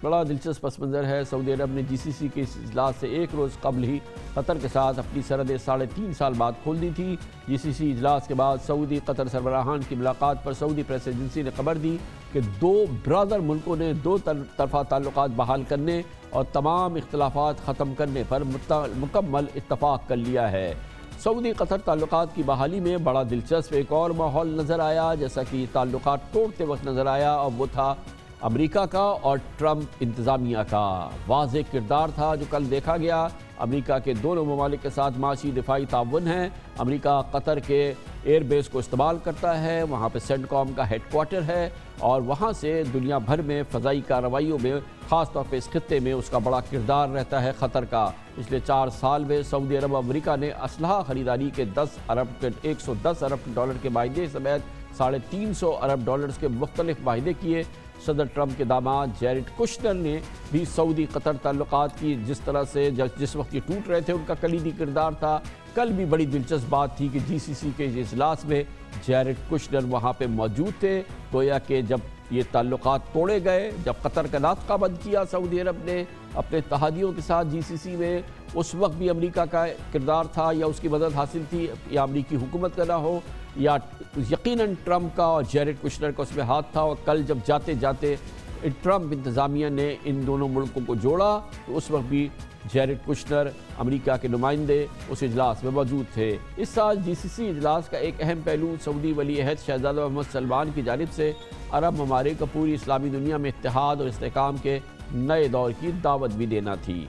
बड़ा दिलचस्प पस मंज़र है। सऊदी अरब ने GCC के इस इजलास से एक रोज़ कबल ही कतर के साथ अपनी सरहदें 3.5 साल बाद खोल दी थी। GCC इजलास के बाद सऊदी कतर सरबराहान की मुलाकात पर सऊदी प्रेस एजेंसी ने खबर दी कि दो ब्रदर मुल्कों ने दो तरफा ताल्लुकात बहाल करने और तमाम इख्तलाफात ख़त्म करने पर मुकम्मल इत्तफाक कर लिया है। सऊदी कतर ताल्लुकात की बहाली में बड़ा दिलचस्प एक और माहौल नज़र आया, जैसा कि ताल्लुकात तोड़ते वक्त नज़र आया, और वो था अमेरिका का और ट्रंप इंतज़ामिया का। वाज़ेह किरदार था जो कल देखा गया। अमेरिका के दोनों ममालिक के साथ माशी दिफाई ताउन है। अमेरिका कतर के एयरबेस को इस्तेमाल करता है, वहाँ पे सेंटकॉम का हेडक्वार्टर है और वहाँ से दुनिया भर में फ़ज़ाई कार्रवाइयों में ख़ास तौर पर इस खित्ते में उसका बड़ा किरदार रहता है ख़तर का। पिछले 4 साल में सऊदी अरब अमेरिका ने असलहा ख़रीदारी के 110 अरब डॉलर के माहिदे समेत $350 अरब के मुख्तलिफ माहिदे किए। सदर ट्रंप के दामाद जैरेड कुशनर ने भी सऊदी कतर ताल्लुकात की जिस तरह से जिस वक्त ये टूट रहे थे उनका कलीदी किरदार था। कल भी बड़ी दिलचस्प बात थी कि GCC के इजलास में जैरेड कुशनर वहाँ पे मौजूद थे। गोया कि जब ये ताल्लुकात तोड़े गए, जब कतर का नातका बंद किया सऊदी अरब ने अपने तहादियों के साथ GCC में, उस वक्त भी अमेरिका का किरदार था या उसकी मदद हासिल थी, या अमेरिकी हुकूमत का ना हो या यकीनन ट्रंप का और जैरेड कुशनर का उसमें हाथ था। और कल जब जाते जाते ट्रंप इंतज़ामिया ने इन दोनों मुल्कों को जोड़ा तो उस वक्त भी जैरेड कुशनर अमेरिका के नुमाइंदे उस इजलास में मौजूद थे। इस साल GCC इजलास का एक अहम पहलू सऊदी वली अहद शहजादा मोहम्मद सलमान की जानिब से अरब ममालिक को पूरी इस्लामी दुनिया में इत्तेहाद और इस्तेहकाम के नए दौर की दावत भी देना थी।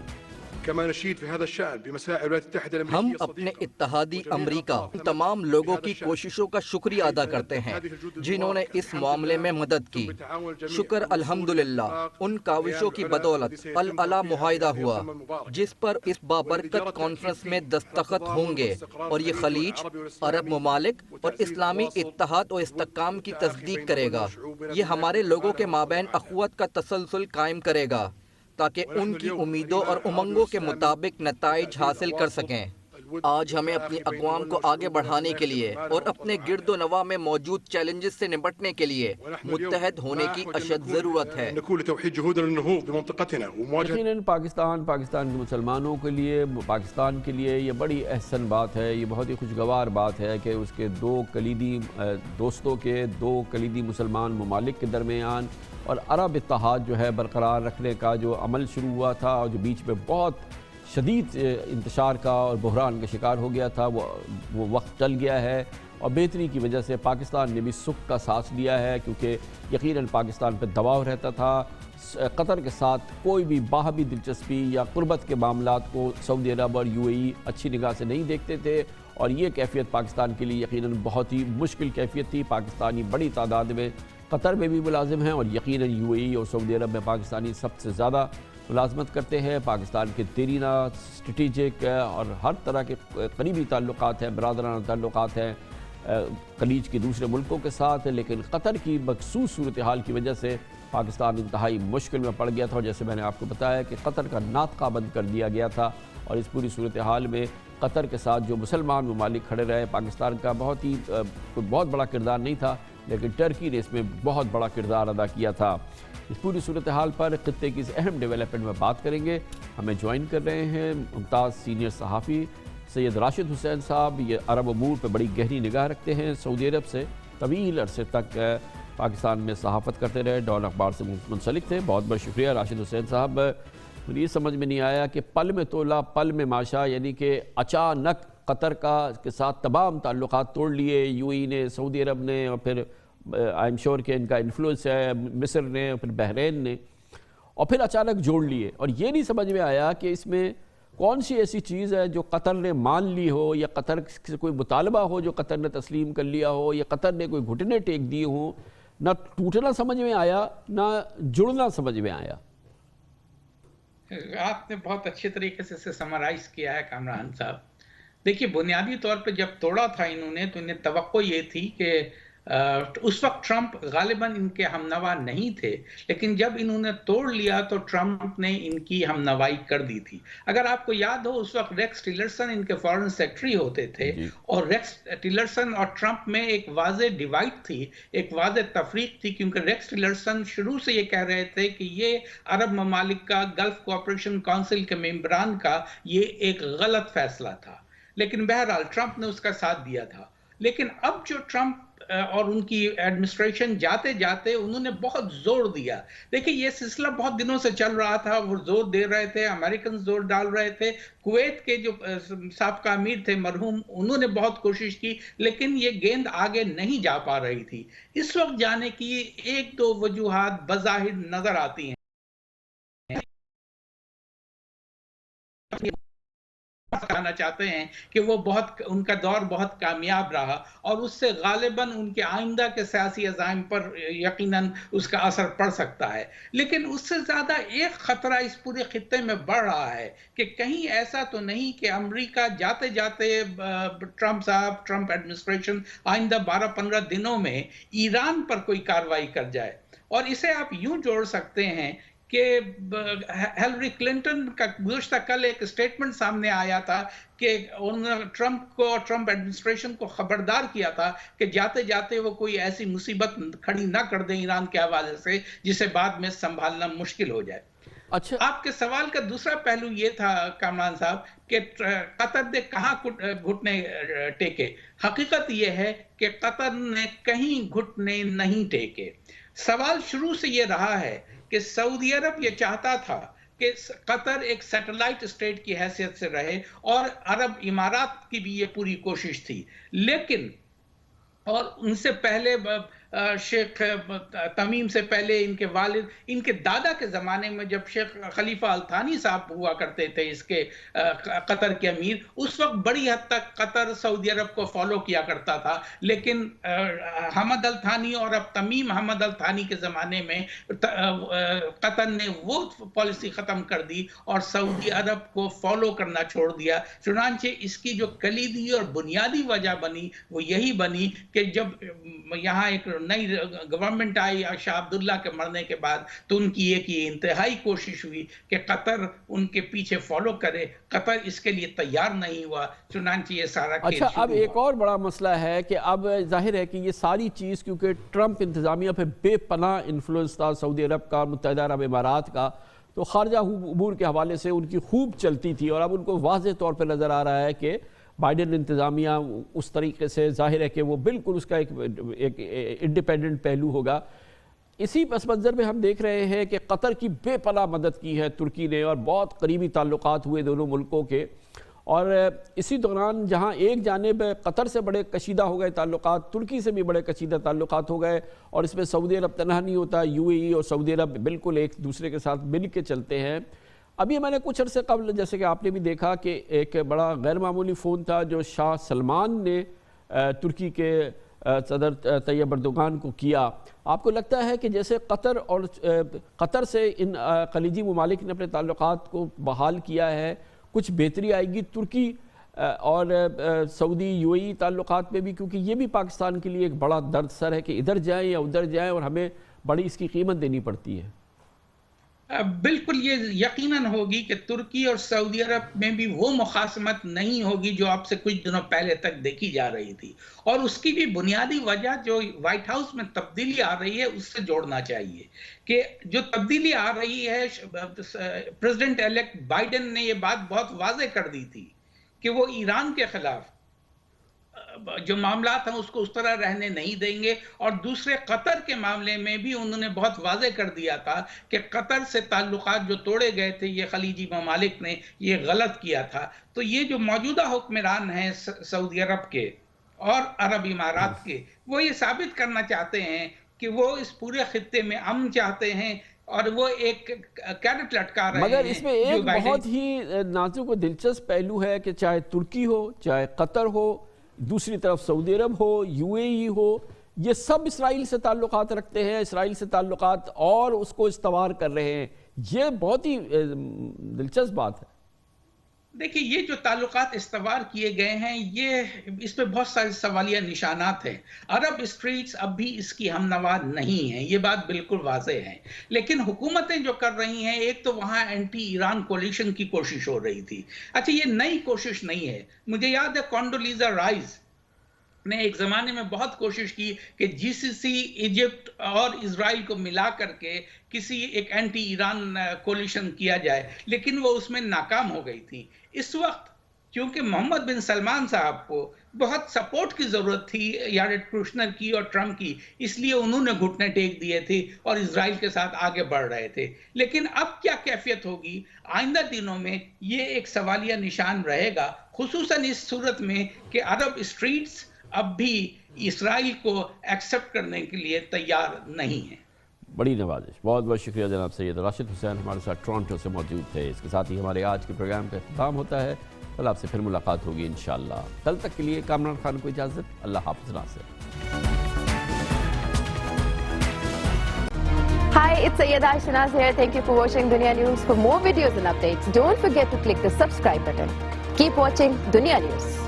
हम अपने इत्तेहादी अमरीका तमाम लोगों की कोशिशों का शुक्रिया अदा करते हैं जिन्होंने इस मामले में मदद की। शुक्र अल्हम्दुलिल्लाह उन काविशों की बदौलत अल अला मुआहिदा हुआ जिस पर इस बाबरकत कॉन्फ्रेंस में दस्तखत होंगे और ये खलीज, अरब ममालिक और इस्लामी इत्तेहाद और इस्तेहकाम की तस्दीक करेगा। ये हमारे लोगों के माबैन अखुवत का तसलसल कायम करेगा ताकि उनकी उम्मीदों और उमंगों के मुताबिक नताइज हासिल कर सकें। आज हमें अपनी अक़वाम को आगे बढ़ाने के लिए और अपने गिरदो नवा में मौजूद चैलेंजेस से निपटने के लिए मुत्तहद होने की अशद ज़रूरत है। यकीनन पाकिस्तान के मुसलमानों के लिए, पाकिस्तान के लिए ये बड़ी अहसन बात है, ये बहुत ही खुशगवार बात है कि उसके दो कलीदी दोस्तों के दो कलीदी मुसलमान ममालिक के दरमियान और अरब इत्तेहाद जो है बरकरार रखने का जो अमल शुरू हुआ था और जो बीच में बहुत शदीद इंतशार का और बहरान का शिकार हो गया था, वो वक्त टल गया है और बेहतरी की वजह से पाकिस्तान ने भी सुख का सांस लिया है, क्योंकि यकीनन पाकिस्तान पर दबाव रहता था। कतर के साथ कोई भी बाहमी दिलचस्पी या कुर्बत के मामलात को सऊदी अरब और UAE अच्छी निगाह से नहीं देखते थे और ये कैफियत पाकिस्तान के लिए यकीनन बहुत ही मुश्किल कैफियत थी। पाकिस्तानी बड़ी तादाद में कतर में भी मुलाजिम हैं और यकीनन UAE और सऊदी अरब में पाकिस्तानी सबसे ज़्यादा मुलाजमत करते हैं। पाकिस्तान के देरीना स्ट्रेटिजिक और हर तरह के करीबी ताल्लुकात हैं, बरादराना ताल्लुकात हैं खलीज के दूसरे मुल्कों के साथ, लेकिन कतर की मखसूस सूरत हाल की वजह से पाकिस्तान इंतहाई मुश्किल में पड़ गया था। और जैसे मैंने आपको बताया कि कतर का नातका बंद कर दिया गया था और इस पूरी सूरत हाल में कतर के साथ जो मुसलमान ममालिक खड़े रहे, पाकिस्तान का बहुत बड़ा किरदार नहीं था, लेकिन टर्की ने इसमें बहुत बड़ा किरदार अदा किया था। इस पूरी सूरत हाल पर खित्ते की इस अहम डेवलपमेंट में बात करेंगे। हमें ज्वाइन कर रहे हैं मुमताज़ सीनियर सहाफ़ी सैयद राशिद हुसैन साहब। ये अरब अमूर पर बड़ी गहरी निगाह रखते हैं, सऊदी अरब से तवील अरसे तक पाकिस्तान में सहाफ़त करते रहे, डॉन अखबार से मुंसलिक थे। बहुत बहुत शुक्रिया राशिद हुसैन साहब। मुझे ये समझ में नहीं आया कि पल में तोला पल में माशा, यानी कि अचानक कतर के साथ तमाम ताल्लुकात तोड़ लिए UAE ने, सऊदी अरब ने और फिर आई एम श्योर कि इनका इन्फ्लुएंस है मिस्र ने और फिर बहरीन ने, और फिर अचानक जोड़ लिए। और ये नहीं समझ में आया कि इसमें कौन सी ऐसी चीज़ है जो कतर ने मान ली हो या कतर से कोई मुतालबा हो जो कतर ने तस्लीम कर लिया हो या कतर ने कोई घुटने टेक दिए हों। ना टूटना समझ में आया ना जुड़ना समझ में आया। आपने बहुत अच्छे तरीके से समराइज किया है कामरान साहब। देखिए, बुनियादी तौर पे जब तोड़ा था इन्होंने तो इन्हें तवक्को ये थी कि उस वक्त ट्रंप गालिबन इनके हमनवा नहीं थे, लेकिन जब इन्होंने तोड़ लिया तो ट्रंप ने इनकी हमनवाई कर दी थी। अगर आपको याद हो, उस वक्त रेक्स टिलरसन इनके फॉरेन सेक्रेटरी होते थे और रेक्स टिलरसन और ट्रंप में एक वाज़े डिवाइड थी, एक वाज़े तफरीक थी, क्योंकि रेक्स टिलरसन शुरू से ये कह रहे थे कि ये अरब ममालिक का गल्फ कोऑपरेशन काउंसिल के मेंबरान का ये एक गलत फैसला था, लेकिन बहरहाल ट्रंप ने उसका साथ दिया था। लेकिन अब जो ट्रंप और उनकी एडमिनिस्ट्रेशन जाते जाते उन्होंने बहुत जोर दिया। देखिए, ये सिलसिला बहुत दिनों से चल रहा था, वो जोर दे रहे थे, अमेरिकन जोर डाल रहे थे, कुवैत के जो साबका अमीर थे मरहूम, उन्होंने बहुत कोशिश की, लेकिन ये गेंद आगे नहीं जा पा रही थी। इस वक्त जाने की एक दो वजूहात बज़ाहिर नजर आती हैं। कहना चाहते हैं कि वो उनका दौर बहुत कामयाब रहा और उससे गालिबन उनके आइंदा के सियासी अज़ाइम पर यकीनन उसका असर पड़ सकता है। लेकिन उससे ज़्यादा एक ख़तरा इस पूरे खित्ते में बढ़ रहा है कि कहीं ऐसा तो नहीं कि अमेरिका जाते जाते ट्रंप एडमिनिस्ट्रेशन आइंदा 12-15 दिनों में ईरान पर कोई कार्रवाई कर जाए। और इसे आप यूं जोड़ सकते हैं कि हिलरी क्लिंटन का गुज़श्ता कल एक स्टेटमेंट सामने आया था कि उन्होंने ट्रंप एडमिनिस्ट्रेशन को खबरदार किया था कि जाते जाते वो कोई ऐसी मुसीबत खड़ी ना कर दें ईरान के हवाले से जिसे बाद में संभालना मुश्किल हो जाए। अच्छा, आपके सवाल का दूसरा पहलू ये था कामरान साहब कि कतर ने कहाँ घुटने टेके। हकीकत ये है कि कतर ने कहीं घुटने नहीं टेके। सवाल शुरू से ये रहा है कि सऊदी अरब ये चाहता था कि कतर एक सैटेलाइट स्टेट की हैसियत से रहे और अरब इमारात की भी ये पूरी कोशिश थी। लेकिन और उनसे पहले शेख तमीम से पहले इनके वालिद, इनके दादा के ज़माने में जब शेख खलीफा अल थानी साहब हुआ करते थे इसके कतर के अमीर, उस वक्त बड़ी हद तक कतर सऊदी अरब को फॉलो किया करता था। लेकिन हमद अल थानी और अब तमीम हमद अल थानी के ज़माने में कतर ने वो पॉलिसी ख़त्म कर दी और सऊदी अरब को फॉलो करना छोड़ दिया। चुनांचे इसकी जो कलीदी और बुनियादी वजह बनी वो यही बनी कि जब यहाँ एक नई गवर्नमेंट आई शाह अब्दुल्ला के मरने के बाद, तो उनकी एक ये इंतहाई कोशिश हुई कि कतर उनके पीछे फॉलो करे। कतर इसके लिए तैयार नहीं हुआ, चुनांचे ये सारा खेल अच्छा, अब एक और बड़ा मसला है कि अब जाहिर है कि ये सारी चीज़ क्योंकि ट्रंप इंतज़ामिया पे बेपनाह इन्फ्लुएंस था सऊदी अरब का, मुत्तहिदा अरब इमारात का, तो खारजा उमूर के हवाले से उनकी खूब चलती थी और अब उनको वाज़ेह तौर पर नज़र आ रहा है कि बाइडेन इंतज़ामिया उस तरीके से जाहिर है कि वो बिल्कुल उसका एक इंडिपेंडेंट पहलू होगा। इसी पस मंज़र में हम देख रहे हैं कि कतर की बेपनाह मदद की है तुर्की ने और बहुत करीबी ताल्लुकात हुए दोनों मुल्कों के। और इसी दौरान जहाँ एक जानिब कतर से बड़े कशीदा हो गए ताल्लुकात, तुर्की से भी बड़े कशीदा ताल्लुकात हो गए और इसमें सऊदी अरब तनहा नहीं होता, UAE और सऊदी अरब बिल्कुल एक दूसरे के साथ मिल के चलते हैं। अभी मैंने कुछ अर्से कबल, जैसे कि आपने भी देखा, कि एक बड़ा गैर मामूली फ़ोन था जो शाह सलमान ने तुर्की के सदर तैयब अर्दोगान को किया। आपको लगता है कि जैसे कतर से इन खलीजी ममालिक ने अपने ताल्लुकात को बहाल किया है, कुछ बेहतरी आएगी तुर्की और सऊदी UAE ताल्लुकात में भी, क्योंकि ये भी पाकिस्तान के लिए एक बड़ा दर्द सर है कि इधर जाएं या उधर जाएं और हमें बड़ी इसकी कीमत देनी पड़ती है। बिल्कुल, ये यकीनन होगी कि तुर्की और सऊदी अरब में भी वो मुखासमत नहीं होगी जो अब से कुछ दिनों पहले तक देखी जा रही थी। और उसकी भी बुनियादी वजह जो व्हाइट हाउस में तब्दीली आ रही है उससे जोड़ना चाहिए कि जो तब्दीली आ रही है, प्रेसिडेंट इलेक्ट बाइडेन ने ये बात बहुत वाज़ेह कर दी थी कि वो ईरान के खिलाफ जो मामला था उसको उस तरह रहने नहीं देंगे। और दूसरे कतर के मामले में भी उन्होंने बहुत वाज़ेह कर दिया था कि कतर से ताल्लुकात जो तोड़े गए थे ये खलीजी ममालिक ने ये गलत किया था। तो ये जो मौजूदा हुक्मरान हैं सऊदी अरब के और अरब इमारात के, वो ये साबित करना चाहते हैं कि वो इस पूरे खित्ते में अमन चाहते हैं और वो एक कैरेट लटका रहे हैं। मगर इसमें एक बहुत ही नाजुक और दिलचस्प पहलू है कि चाहे तुर्की हो, चाहे कतर हो, दूसरी तरफ सऊदी अरब हो, UAE हो, ये सब इसराइल से ताल्लुकात रखते हैं, इसराइल से ताल्लुकात और उसको इस्तवार कर रहे हैं। ये बहुत ही दिलचस्प बात है। देखिए, ये जो ताल्लुकात इस्तवार किए गए हैं, ये इस पे बहुत सारे सवालिया निशानात हैं। अरब स्ट्रीट्स अब भी इसकी हमनवा नहीं है, ये बात बिल्कुल वाज़ेह है। लेकिन हुकूमतें जो कर रही हैं, एक तो वहाँ एंटी ईरान कोलिशन की कोशिश हो रही थी। अच्छा, ये नई कोशिश नहीं है। मुझे याद है कॉन्डोलीजा राइस ने एक ज़माने में बहुत कोशिश की कि जीसीसी, इजिप्ट और इजराइल को मिला करके किसी एक एंटी ईरान कोलिशन किया जाए, लेकिन वो उसमें नाकाम हो गई थी। इस वक्त क्योंकि मोहम्मद बिन सलमान साहब को बहुत सपोर्ट की ज़रूरत थी यारेड कुश्नर की और ट्रंप की, इसलिए उन्होंने घुटने टेक दिए थे और इजराइल के साथ आगे बढ़ रहे थे। लेकिन अब क्या कैफियत होगी आइंदा दिनों में, ये एक सवालिया निशान रहेगा, खुसूसन इस सूरत में कि अरब स्ट्रीट्स अब भी इसराइल को एक्सेप्ट करने के लिए तैयार नहीं है। बड़ी नवाजिश, बहुत बहुत शुक्रिया जनाब सैयद राशिद हुसैन हमारे साथ टोरंटो से मौजूद थे। इसके साथ ही हमारे आज के प्रोग्राम का इख्तिताम होता है। कल आपसे फिर मुलाकात होगी इंशाअल्लाह। कल तक के लिए कामरान खान को इजाज़त। अल्लाह हाफ़िज़ Nasir. Hi, it's Sayyeda Shanaz here. Thank you for watching Dunya News. For more videos and updates, don't forget to click the subscribe button. Keep watching Dunya News.